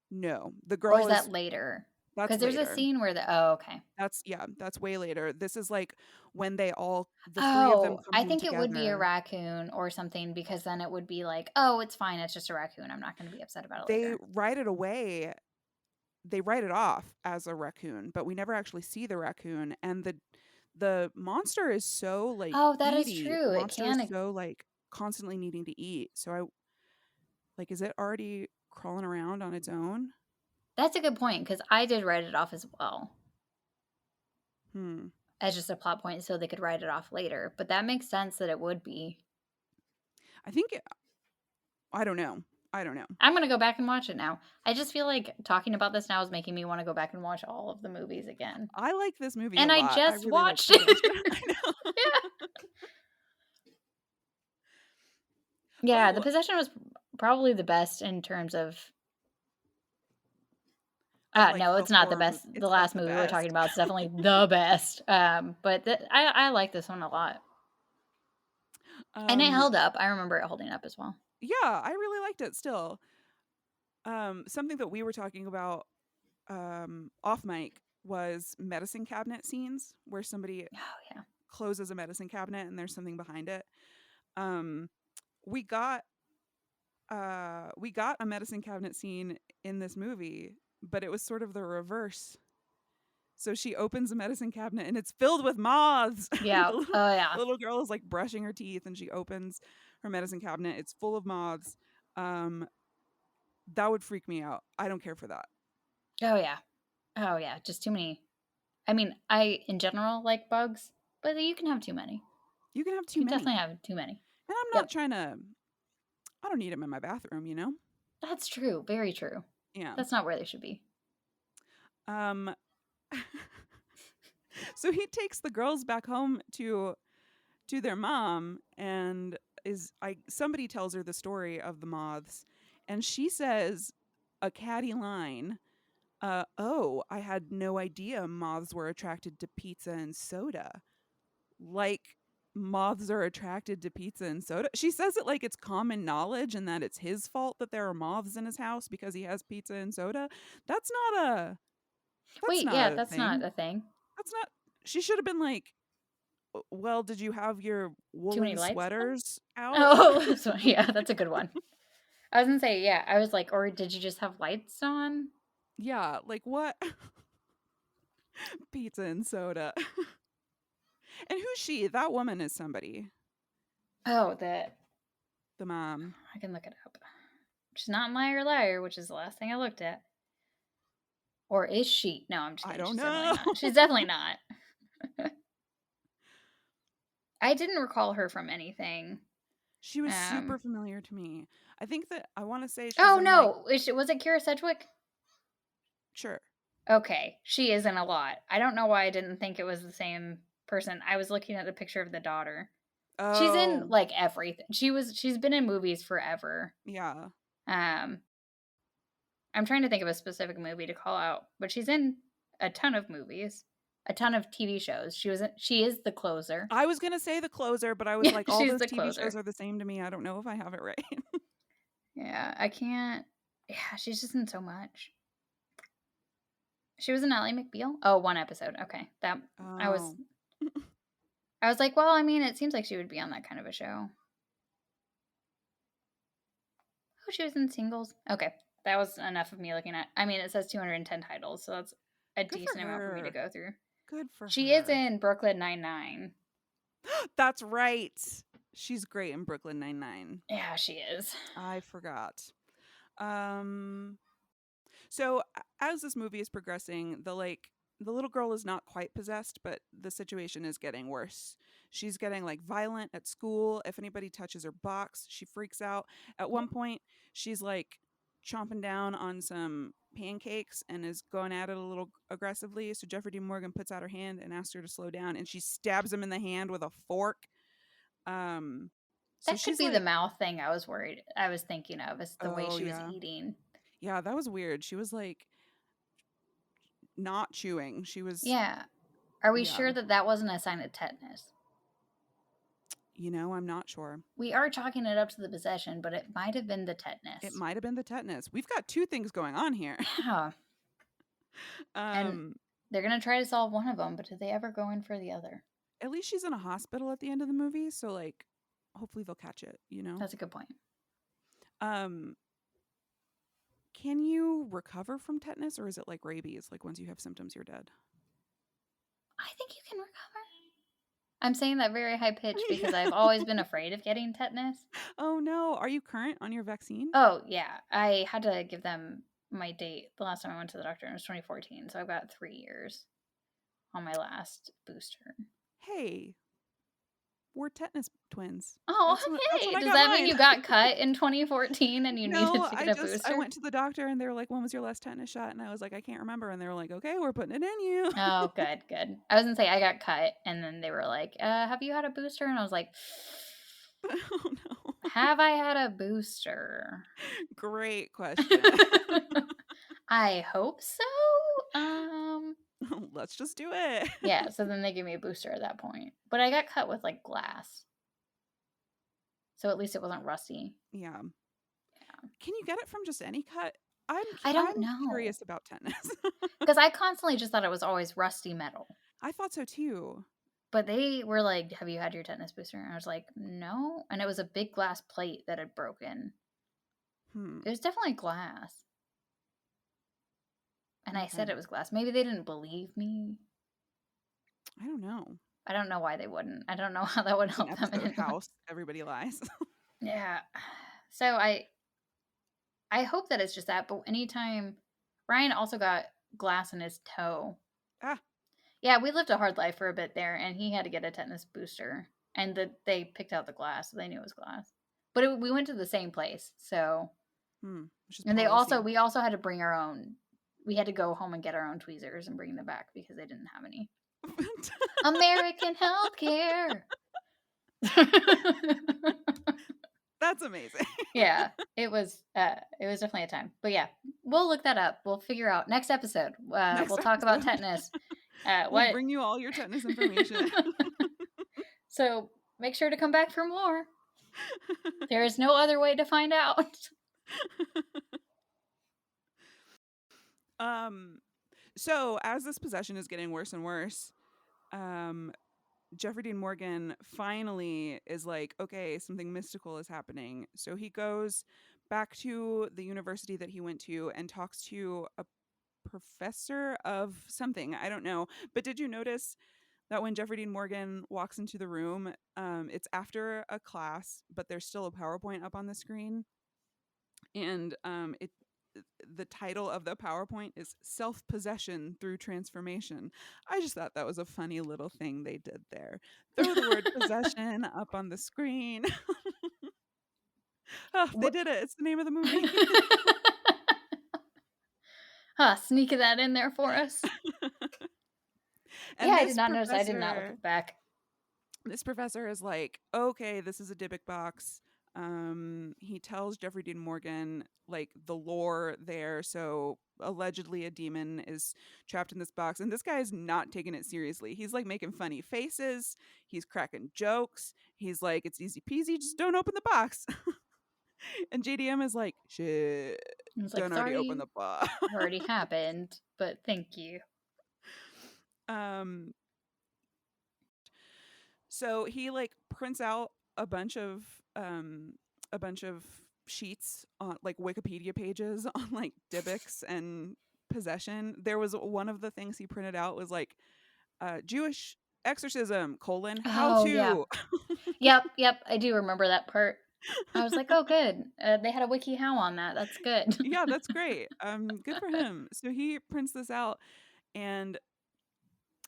No, the Or girl is that is later? that's Because there's a later. scene where the oh, okay. That's yeah, that's way later. This is like when the three of them Oh, come I home think it would be a together. raccoon or something because then it would be like, "Oh, it's fine, it's just a raccoon, I'm not gonna be upset about it They later." write it away. They write it off as a raccoon, but we never actually see the raccoon. And the monster is so like Oh, that is eaty. The true, it monster is can so like constantly needing to eat. So I like, is it already crawling around on its own? that's a good point because I did write it off as well, Hmm. as just a plot point so they could write it off later, but that makes sense that it would be. I think I don't know. I don't know. I'm gonna go back and watch it now. I just feel like talking about this now is making me wanna go back and watch all of the movies again, I like this movie a and I lot. I just really like watched Possession. it. I know. Yeah. Yeah, The Oh, Possession was probably the best in terms of like no, the it's not the horror movie. best. The It's not last the movie we're talking best. about is definitely the best. But I like this one a lot, and it Um, held up. I remember it holding up as well. yeah, I really liked it still. Something that we were talking about off mic was medicine cabinet scenes where somebody Oh yeah, closes a medicine cabinet and there's something behind it. Um, we got we got a medicine cabinet scene in this movie, but it was sort of the reverse. So she opens a medicine cabinet and it's filled with moths. yeah. Oh The yeah, little girl is like brushing her teeth and she opens her medicine cabinet. It's full of moths. Um, that would freak me out. I don't care for that. oh yeah, oh yeah. Just too many. I mean, I in general like bugs, but you can have too many. You can have You too can definitely many. have too many. And I'm not Yep, trying to, I don't need them in my bathroom, you know? that's true. Very true. Yeah. That's not where they should be. Um, so he takes the girls back home to their mom and is I somebody tells her the story of the moths and she says a catty line, oh, I had no idea moths were attracted to pizza and soda. Like moths are attracted to pizza and soda. She says it like it's common knowledge and that it's his fault that there are moths in his house because he has pizza and soda. That's not a that's Wait, not yeah, a that's not thing. a thing. That's not She should have been like, well, did you have your Too many woolen lights on? sweaters out? Oh, so, yeah, that's a good one. I was gonna say, yeah. I was like, or did you just have lights on? Yeah, like what? Pizza and soda. And who's she? That woman is somebody. Oh, that The mom. I can look it up. She's not Liar Liar, which is the last thing I looked at. Or is she? No, I'm just I kidding. don't She's definitely know. not. She's definitely not. I didn't recall her from anything. She was super Um. familiar to me. I think that I want to say she's Oh in like, no, was it Kira Sedgwick? sure. Okay, she is in a lot. I don't know why I didn't think it was the same person. I was looking at the picture of the daughter. She's in Oh, like everything. She's been in movies forever. yeah. Um, I'm trying to think of a specific movie to call out, but she's in a ton of movies, a ton of TV shows. She is the closer. I was going to say the closer, but I was Yeah, like, all she's those the TV shows closer. are the same to me. I don't know if I have it right. Yeah, I can't. Yeah, she's just in so much. She was in Ally McBeal. Oh, one episode. Okay, that I was. Oh. I was like, well, I mean, it seems like she would be on that kind of a show. Oh, she was in Singles. Okay, that was enough of me looking at. I mean, it says 210 titles, so that's a Good for decent amount for me to her. go through. Good for She is her. in Brooklyn Nine-Nine. That's right. She's great in Brooklyn Nine-Nine. Yeah, she is. I forgot. Um So as this movie is progressing, the little girl is not quite possessed, but the situation is getting worse. She's getting like violent at school. If anybody touches her box, she freaks out. At one point, she's like chomping down on some pancakes and is going at it a little aggressively. So Jeffrey D. Morgan puts out her hand and asks her to slow down, and she stabs him in the hand with a fork. Um, so That could she's be the like, mouth thing I was thinking of, is the way oh she was yeah, eating. Yeah, that was weird. She was like not chewing. She was, Yeah. Are we yeah. sure that that wasn't a sign of tetanus? I'm not sure. We are chalking it up to the possession, but it might have been the It tetanus. might have been the tetanus. We've got two things going on here. Yeah. And um, they're going to try to solve one of them, but did they ever go in for the other? at least she's in a hospital at the end of the movie, so like hopefully they'll catch it. That's a good point. Um, can you recover from tetanus, or is it like rabies? Like once you have symptoms, you're dead. I think you can recover. I'm saying that very high pitch because I've Yeah. always been afraid of getting tetanus. Oh no, are you current on your vaccine? Oh, yeah. I had to give them my date the last time I went to the doctor, and it was 2014. So I've got 3 years on my last booster. Hey, we're tetanus twins. Oh, That's when hey. I Does got that mean mine. you got cut in 2014 and you needed No, to get a I booster? went to the doctor and they were like, "When was your last tetanus shot?" And I was like, "I can't remember." And they were like, "Okay, we're putting it in you." Oh, good, good. I was gonna say I got cut, and then they were like, have you had a booster?" And I was like, Oh no. "Have I had a booster?" Great question. I hope so. Let's just do it. Yeah, so then they gave me a booster at that point. But I got cut with like glass. So at least it wasn't rusty. Yeah. Yeah. Can you get it from just any cut? I I'm don't know. curious about tetanus. Because I constantly just thought it was always rusty metal. I thought so too. But they were like, "Have you had your tetanus booster?" And I was like, "No." And it was a big glass plate that had broken. Hmm. It was definitely glass. And I Okay. said it was glass. Maybe they didn't believe me. I don't know. I don't know why they wouldn't. I don't know how that would It's an help them in episode of any way. House. Everybody lies. Yeah. So I hope that it's just that, but anytime Ryan also got glass in his toe. Ah. Yeah, we lived a hard life for a bit there, and he had to get a tetanus booster. And they picked out the glass, so they knew it was glass. But we went to the same place, so It's just and they also policy. we also had to bring our own. We had to go home and get our own tweezers and bring them back because they didn't have any. American healthcare. That's amazing. Yeah, it was definitely a time. But yeah, we'll look that up. We'll figure out next episode. Next We'll talk about episode, tetanus. we'll What? bring you all your tetanus information. So make sure to come back for more. There is no other way to find out. um, so as this possession is getting worse and worse, um, Jeffrey Dean Morgan finally is like, okay, something mystical is happening. So he goes back to the university that he went to and talks to a professor of something. I don't know. But did you notice that when Jeffrey Dean Morgan walks into the room, it's after a class, but there's still a PowerPoint up on the screen, and the title of the PowerPoint is Self Possession Through Transformation. I just thought that was a funny little thing they did there. Throw the word possession up on the screen. Oh, they did it. It's the name of the movie. Sneaking that in there for us. Yeah, And I did not notice. I did not look at the back. this professor is like, okay, this is a Dybbuk box. He tells Jeffrey Dean Morgan like the lore there. So allegedly a demon is trapped in this box, and this guy is not taking it seriously. He's like making funny faces. He's cracking jokes. He's like, it's easy peasy. Just don't open the box. And JDM is like, shit, I was like, don't already open "Sorry, the box. already happened, but thank you." um, so he like prints out a bunch of um a bunch of sheets on like Wikipedia pages on like Dybbuks and possession. There was one of the things he printed out was like Jewish exorcism colon how Oh, yeah. to. Yep, yep, I do remember that part. I was like, "Oh, good. They had a wiki how on that. That's good." Yeah, that's great. Good for him. So he prints this out, and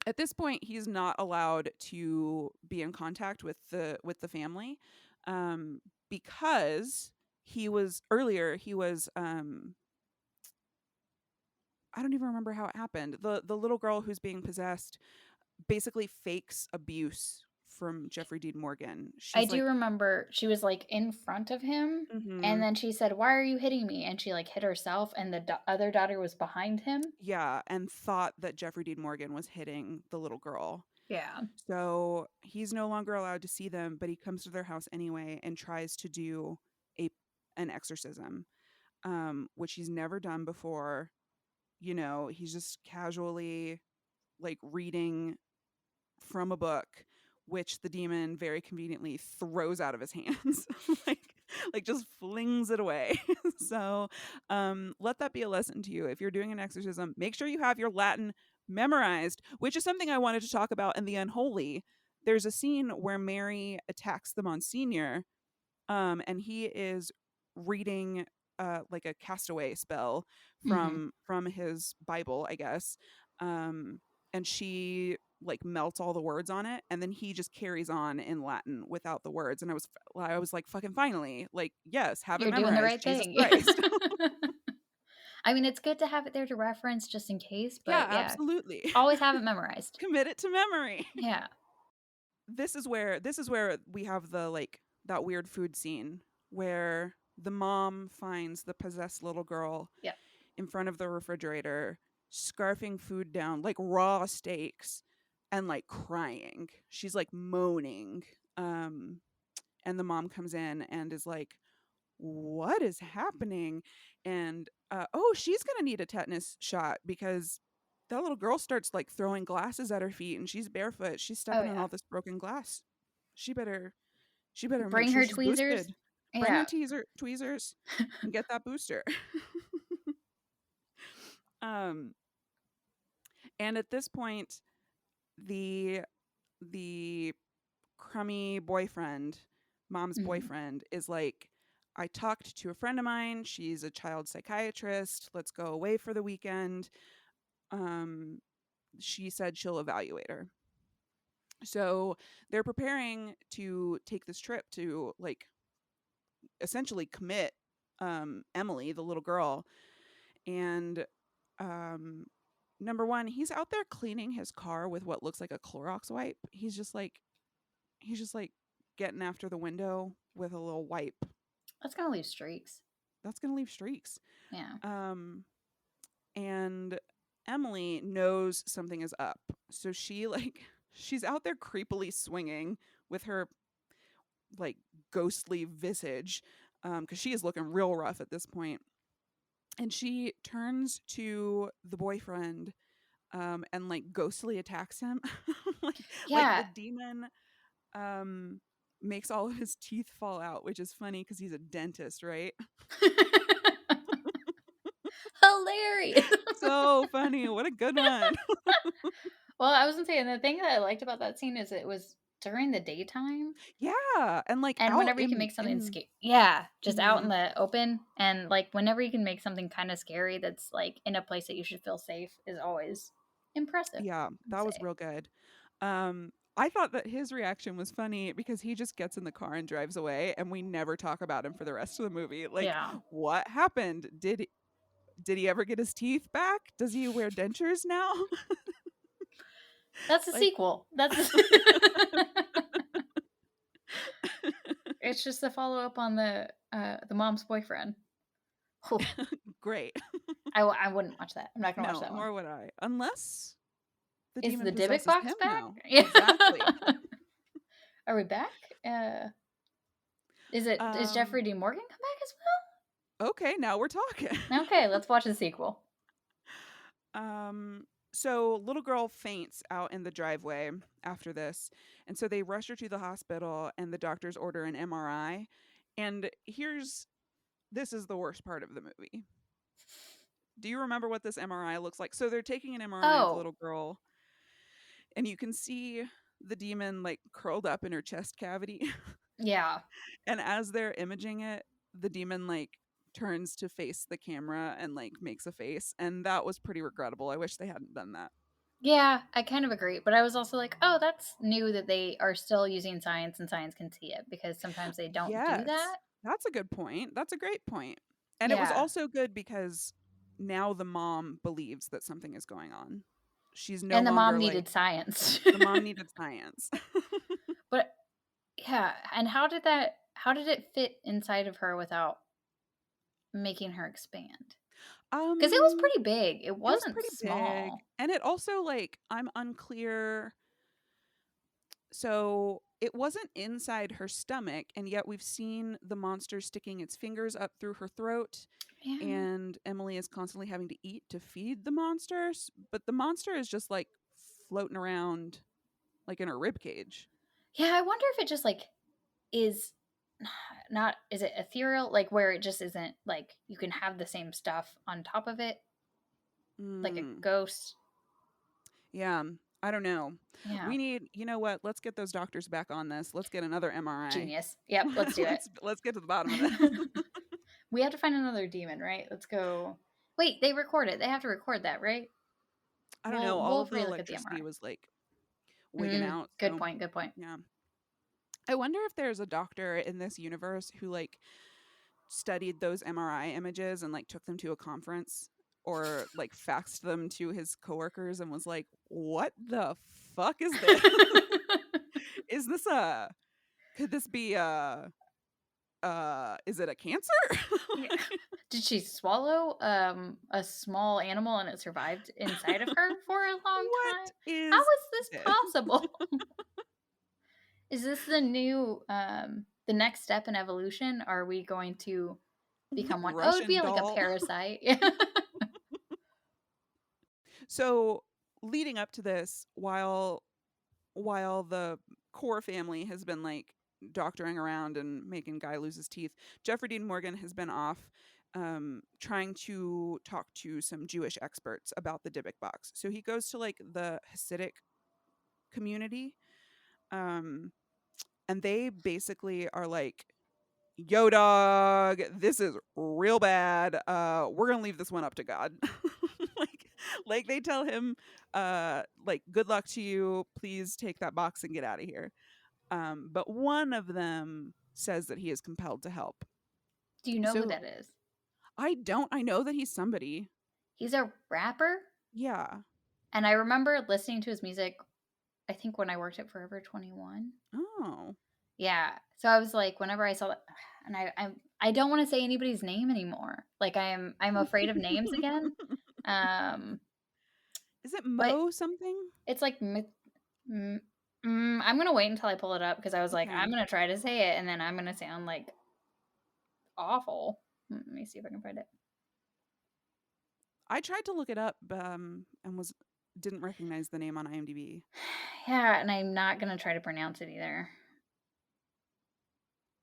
at this point he's not allowed to be in contact with the family, um, because he was I don't even remember how it happened. The little girl who's being possessed basically fakes abuse from Jeffrey Dean Morgan. I She's do like, remember she was, like, in front of him, and mhm. then she said, "Why are you hitting me?" And she, like, hit herself, and the other daughter was behind him. Yeah, and thought that Jeffrey Dean Morgan was hitting the little girl. Yeah. So he's no longer allowed to see them, but he comes to their house anyway and tries to do a an exorcism, which he's never done before. You know, he's just casually like reading from a book, which the demon very conveniently throws out of his hands, like like just flings it away. So let that be a lesson to you. If you're doing an exorcism, make sure you have your Latin memorized, which is something I wanted to talk about in the Unholy. There's a scene where Mary attacks the Monsignor, and he is reading like a castaway spell Mhm. from his Bible, I guess. Um, and she like melts all the words on it, and then he just carries on in Latin without the words. And I was like, fucking finally, like, yes, have it You're doing the memorized, right Jesus thing. Christ. I mean, it's good to have it there to reference just in case, Yeah, but yeah, absolutely. always have it memorized. Commit it to memory. Yeah. This is where we have the like that weird food scene where the mom finds the possessed little girl Yeah. in front of the refrigerator, scarfing food down like raw steaks and like crying. She's like moaning. And the mom comes in and is like, "What is happening?" And oh, she's gonna need a tetanus shot because that little girl starts like throwing glasses at her feet, and she's barefoot. She's Oh, stepping on yeah. all this broken glass. She better she better make Bring sure her she's tweezers. boosted. Bring her Yeah. tweezers and get that booster. um and at this point, the the crummy boyfriend, mom's Mhm. boyfriend, is like, I talked to a friend of mine. She's a child psychiatrist. Let's go away for the weekend. Um, she said she'll evaluate her. So they're preparing to take this trip to like essentially commit Emily, the little girl. And um, number one, he's out there cleaning his car with what looks like a Clorox wipe. He's just like getting after the window with a little wipe. That's gonna leave streaks. That's gonna leave streaks. Yeah. Um, and Emily knows something is up, so she like she's out there creepily swinging with her like ghostly visage, because she is looking real rough at this point. And she turns to the boyfriend, and like ghostly attacks him, like the Yeah. demon um makes all of his teeth fall out, which is funny because he's a dentist, right? Hilarious. So funny. What a good one. Well, I was gonna say, and the thing that I liked about that scene is it was during the daytime, Yeah, and like and out whenever you can make something in scary, yeah, just out in mhm. the open, and, like, whenever you can make something kinda scary that's, like, in a place that you should feel safe is always impressive, Yeah, I'd that was say. real good. I thought that his reaction was funny because he just gets in the car and drives away, and we never talk about him for the rest of the movie. Like, Yeah. what happened? Did he ever get his teeth back? Does he wear dentures now? That's a Like sequel. That's it's just a follow-up on the mom's boyfriend. Oof, great. I wouldn't watch that. I'm not gonna watch No, that one. nor would I. Unless the Is demon the Dybbuk possesses box him back? now. Yeah. Exactly. Are we back? Is Um, Jeffrey D. Morgan come back as okay, now we're talking. well? Okay, let's watch the sequel. Um, so little girl faints out in the driveway after this. And so they rush her to the hospital and the doctors order an MRI. And this is the worst part of the movie. Do you remember what this MRI looks like? So they're taking an MRI of the Oh, little girl and you can see the demon like curled up in her chest cavity. yeah. And as they're imaging it, the demon like turns to face the camera and like makes a face. And that was pretty regrettable. I wish they hadn't done that. Yeah, I kind of agree, but I was also like, "Oh, that's new that they are still using science and science can see it because sometimes they don't do Yes. that." That's a good point. That's a great point. And it was Yeah, also good because now the mom believes that something is going on. She's no and the mom longer like needed science. the mom needed science. But Yeah, and how did it fit inside of her without making her expand? Because it was Um, pretty big, it it was wasn't pretty big, small. and it also, like, I'm unclear. So it wasn't inside her stomach, and yet we've seen the monster sticking its fingers up through her throat, Yeah. and Emily is constantly having to eat to feed the monsters, but the monster is just like floating around like in her rib cage. Yeah, I wonder if it just, like, is not is it ethereal? Like, where it just isn't, like, you can have the same stuff on top of it, like a Mm, ghost? yeah, I don't know. Yeah. We need, you know what? Let's get those doctors back on this. Let's get another MRI. Genius. Yep, let's do it. Let's get to the bottom of this. We have to find another demon, right? Let's go. Wait, they record it. They have to record that, right? I don't know. All We'll of the relook at the electricity MRI. was like wigging out. Good So point. Good point. yeah. I wonder if there's a doctor in this universe who like studied those MRI images and like took them to a conference or like faxed them to his coworkers and was like, "What the fuck is this? Is this a could this be a is it a cancer?" Yeah. Like, Did she swallow a small animal and it survived inside of her for a long what time? How is is this this? possible? Is this the new the next step in evolution? Are we going to become one? Oh, it'd Russian be like a doll. parasite. So, leading up to this, while the core family has been like doctoring around and making Guy lose his teeth, Jeffrey Dean Morgan has been off trying to talk to some Jewish experts about the Dybbuk box. So he goes to like the Hasidic community, um, and they basically are like, "Yo, dog, this is real bad. We're gonna leave this one up to God." like, like they tell him, like, "Good luck to you. Please take that box and get out of here." But one of them says that he is compelled to help. Do you know who So that is? I don't. I know that he's somebody. He's a rapper, Yeah. and I remember listening to his music, I think when I worked at Forever 21. Oh. Yeah. So I was like, whenever I saw that, and I don't want to say anybody's name anymore. Like I'm afraid of names again. Um, Is it but Mo something? it's like mm, I'm gonna wait until I pull it up because I was like, Okay. I'm gonna try to say it, and then I'm gonna sound like awful. Let me see if I can find it. I tried to look it up, and was didn't recognize the name on IMDb. Yeah, and I'm not gonna try to pronounce it either.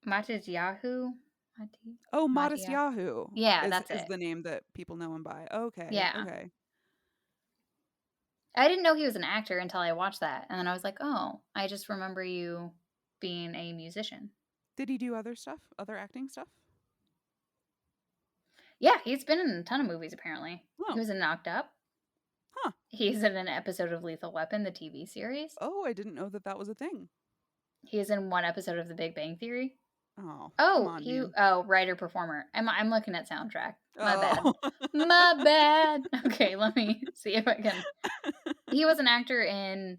Matisyahu? Mati Oh, Modest Matia. Yahoo Yeah, that's is it. the name that people know him by. Okay, Yeah. okay. I didn't know he was an actor until I watched that, and then I was like, "Oh, I just remember you being a musician." Did he do other stuff? Other acting stuff? Yeah, he's been in a ton of movies apparently. He Oh, was in Knocked Up. huh. He's in an episode of Lethal Weapon, the TV series. Oh, I didn't know that that was a thing. He is in one episode of The Big Bang Theory. Oh, come Oh, on, man. writer performer. I'm looking at soundtrack. My bad. Oh. My bad. Okay, let me see if I can. He was an actor in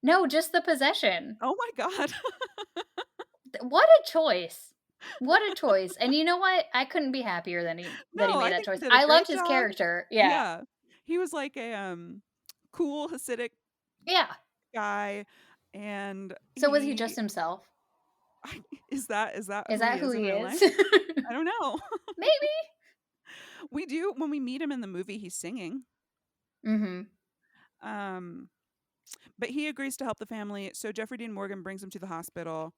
no, just The Possession. Oh my god. What a choice. What a choice. And you know what? I couldn't be happier that he No, made I that think he choice. did a I loved great his job. character. Yeah. Yeah. He was like a, cool Hasidic Yeah. guy, and So was he just he himself? is that Is who that he who is in he real is? life? I don't know. Maybe. We do when we meet him in the movie, he's singing. Mhm. Um, but he agrees to help the family. So Jeffrey Dean Morgan brings him to the hospital,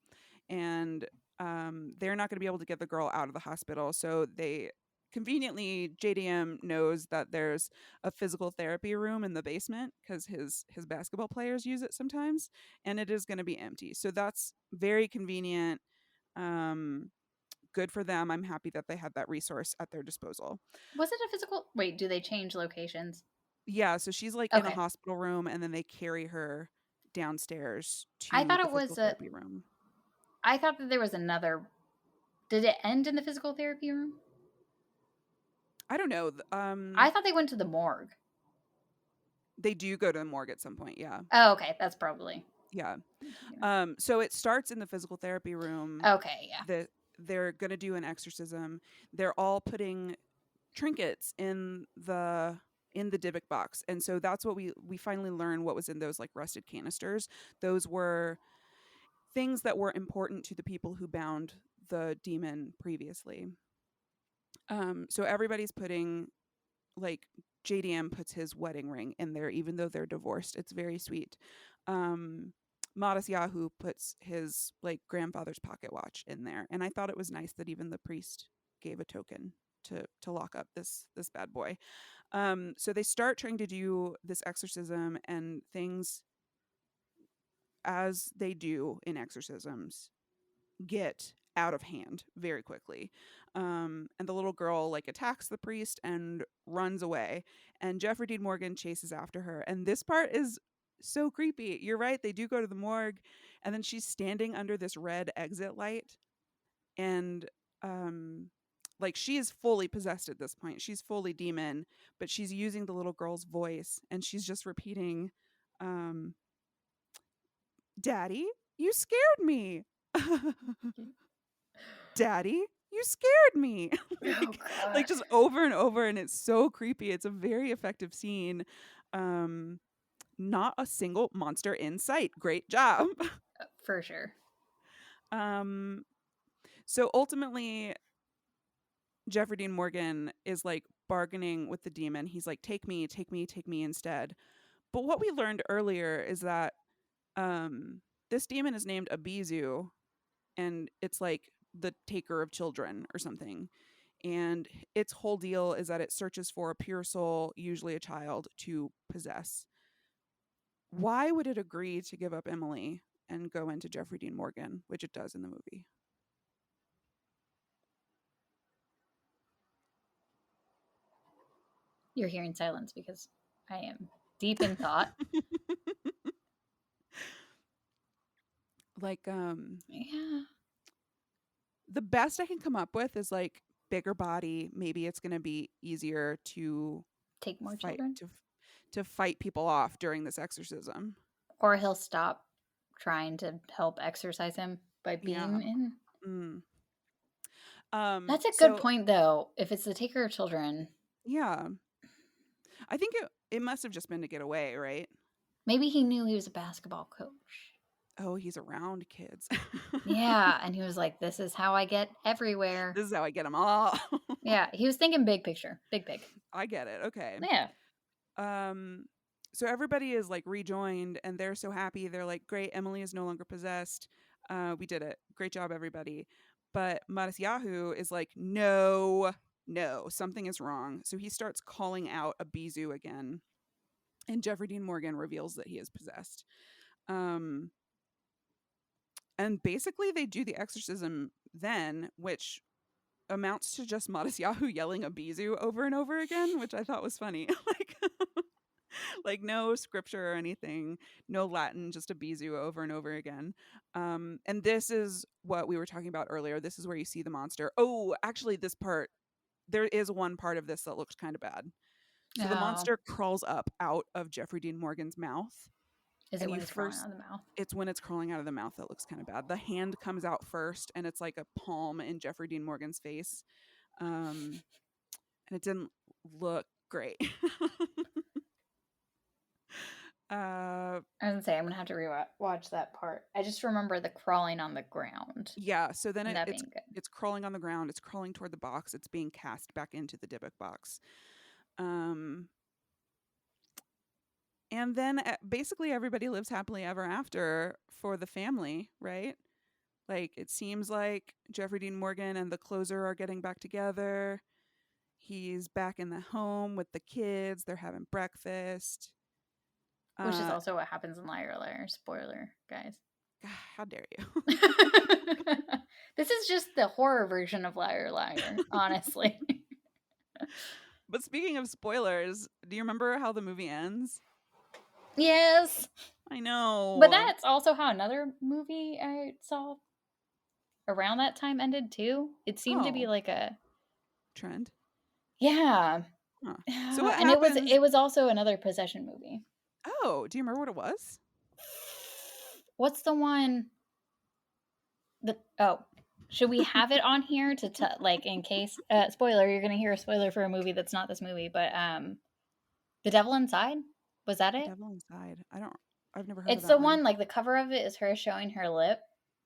and they're not going to be able to get the girl out of the hospital. So they conveniently JDM knows that there's a physical therapy room in the basement because his basketball players use it sometimes, and it is going to be empty. So that's very convenient. Um, Good for them. I'm happy that they had that resource at their disposal. Was it a physical wait, do they change locations? Yeah, so she's like in a Okay. hospital room, and then they carry her downstairs I to thought the it physical was a therapy room. I thought that there was another. Did it end in the physical therapy room? I don't know. I thought they went to the morgue. They do go to the morgue at some point. Yeah, Oh, okay, that's probably. Yeah. So it starts in the physical therapy room. Okay, yeah. The They're gonna do an exorcism. They're all putting trinkets in the Dybbuk box, and so that's what we finally learn what was in those like rusted canisters. Those were things that were important to the people who bound the demon previously. So everybody's putting like JDM puts his wedding ring in there, even though they're divorced. It's very sweet. Um, Modest Yahoo puts his like grandfather's pocket watch in there, and I thought it was nice that even the priest gave a token to lock up this bad boy. So they start trying to do this exorcism, and things, as they do in exorcisms, get out of hand very quickly. And the little girl like attacks the priest and runs away. And Jeffrey Dean Morgan chases after her. And this part is so creepy. You're right. They do go to the morgue, and then she's standing under this red exit light. And like she is fully possessed at this point. She's fully demon, but she's using the little girl's voice, and she's just repeating, um, "Daddy, you scared me." "Daddy, you scared me." Oh Like god. just over and over, and it's so creepy. It's a very effective scene. Um, Not a single monster in sight. Great job. For sure. Um, so ultimately, Jeffrey Dean Morgan is like bargaining with the demon. He's like, "Take me, take me, take me instead." But what we learned earlier is that this demon is named Abizu, and it's like the taker of children or something. And its whole deal is that it searches for a pure soul, usually a child, to possess. Why would it agree to give up Emily and go into Jeffrey Dean Morgan, which it does in the movie? You're hearing silence because I am deep in thought. Like, Yeah. the best I can come up with is like bigger body. Maybe it's going to be easier to Take more fight children. to fight people off during this exorcism. Or he'll stop trying to help exercise him by Yeah. being in. Mm. That's a good So point, though. If it's the taker of children, yeah, I think it must have just been to get away, right? maybe he knew he was a basketball coach. Oh, he's around kids. Yeah, and he was like, "This is how I get everywhere." This is how I get them all. Yeah, he was thinking big picture, big pig. I get it. Okay. Yeah, Um, so everybody is like rejoined, and they're so happy. They're like, "Great, Emily is no longer possessed. We did it. Great job, everybody." But Matisyahu is like, "No, no, something is wrong." So he starts calling out Abizu again, and Jeffrey Dean Morgan reveals that he is possessed. Um, and basically, they do the exorcism then, which amounts to just Matisyahu yelling Abizu over and over again, which I thought was funny. Like no scripture or anything, no Latin, just Abizu over and over again. And this is what we were talking about earlier. This is where you see the monster. Oh, actually, this part, there is one part of this that looks kind of bad. So the oh, monster crawls up out of Jeffrey Dean Morgan's mouth, is it and when you he's crawling first out of the mouth? it's when it's crawling out of the mouth that looks kind of bad. The hand comes out first, and it's like a palm in Jeffrey Dean Morgan's face. And it didn't look great. uh I was gonna say I'm gonna have to rewatch that part. I just remember the crawling on the ground Yeah, so then and that being good. it's crawling on the ground, it's crawling toward the box, it's being cast back into the Dybbuk box. Um, and then basically everybody lives happily ever after for the family, right? Like it seems like Jeffrey Dean Morgan and the closer are getting back together. He's back in the home with the kids. They're having breakfast. Which is Uh, also what happens in Liar Liar. Spoiler, guys. how dare you? This is just the horror version of Liar Liar, honestly. But speaking of spoilers, do you remember how the movie ends? Yes. I But know. that's also how another movie I saw around that time ended too. It seemed to be Oh, like a trend. yeah. Huh. So what And it was happens? it was also another possession movie. Oh, do you remember what it was? what's the one the oh, should we have it on here to like, in case spoiler, you're gonna hear a spoiler for a movie that's not this movie, but, The Devil Inside? Was that The it? Devil Inside. I've never heard of It's that the one. one, like, the cover of it is her showing her lip,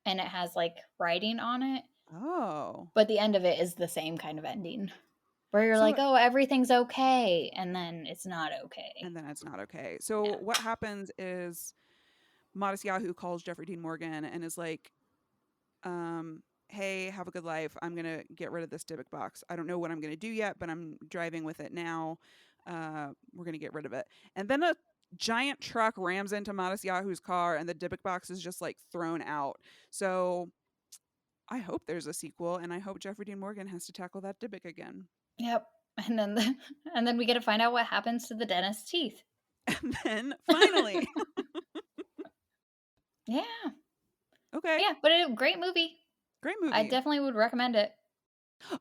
and it has, like, writing on it, Oh. but the end of it is the same kind of ending, where you're like, So "Oh, everything's okay," and then it's not okay. and then it's not okay. So Yeah. what happens is Modest Yahoo calls Jeffrey Dean Morgan and is like, hey, have a good life. I'm going to get rid of this Dybbuk box. I don't know what I'm going to do yet, but I'm driving with it now. We're going to get rid of it. And then a giant truck rams into Modest Yahoo's car and the Dybbuk box is just like thrown out. So I hope there's a sequel and I hope Jeffrey Dean Morgan has to tackle that Dybbuk again. Yep, and then and then we get to find out what happens to the dentist's teeth. And then finally, Yeah. okay, Yeah, but a great movie. great I movie. definitely would recommend it.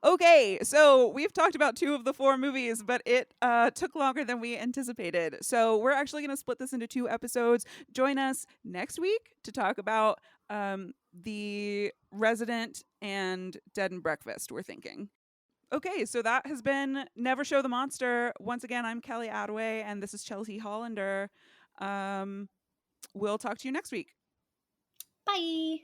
Okay, so we've talked about 2 of the 4 movies, but it, took longer than we anticipated. So we're actually gonna split this into 2 episodes. Join us next week to talk about, The Resident and Dead and Breakfast, we're thinking. Okay, so that has been Never Show the Monster. Once again, I'm Kelly Adway, and this is Chelsea Hollander. We'll talk to you next week. Bye.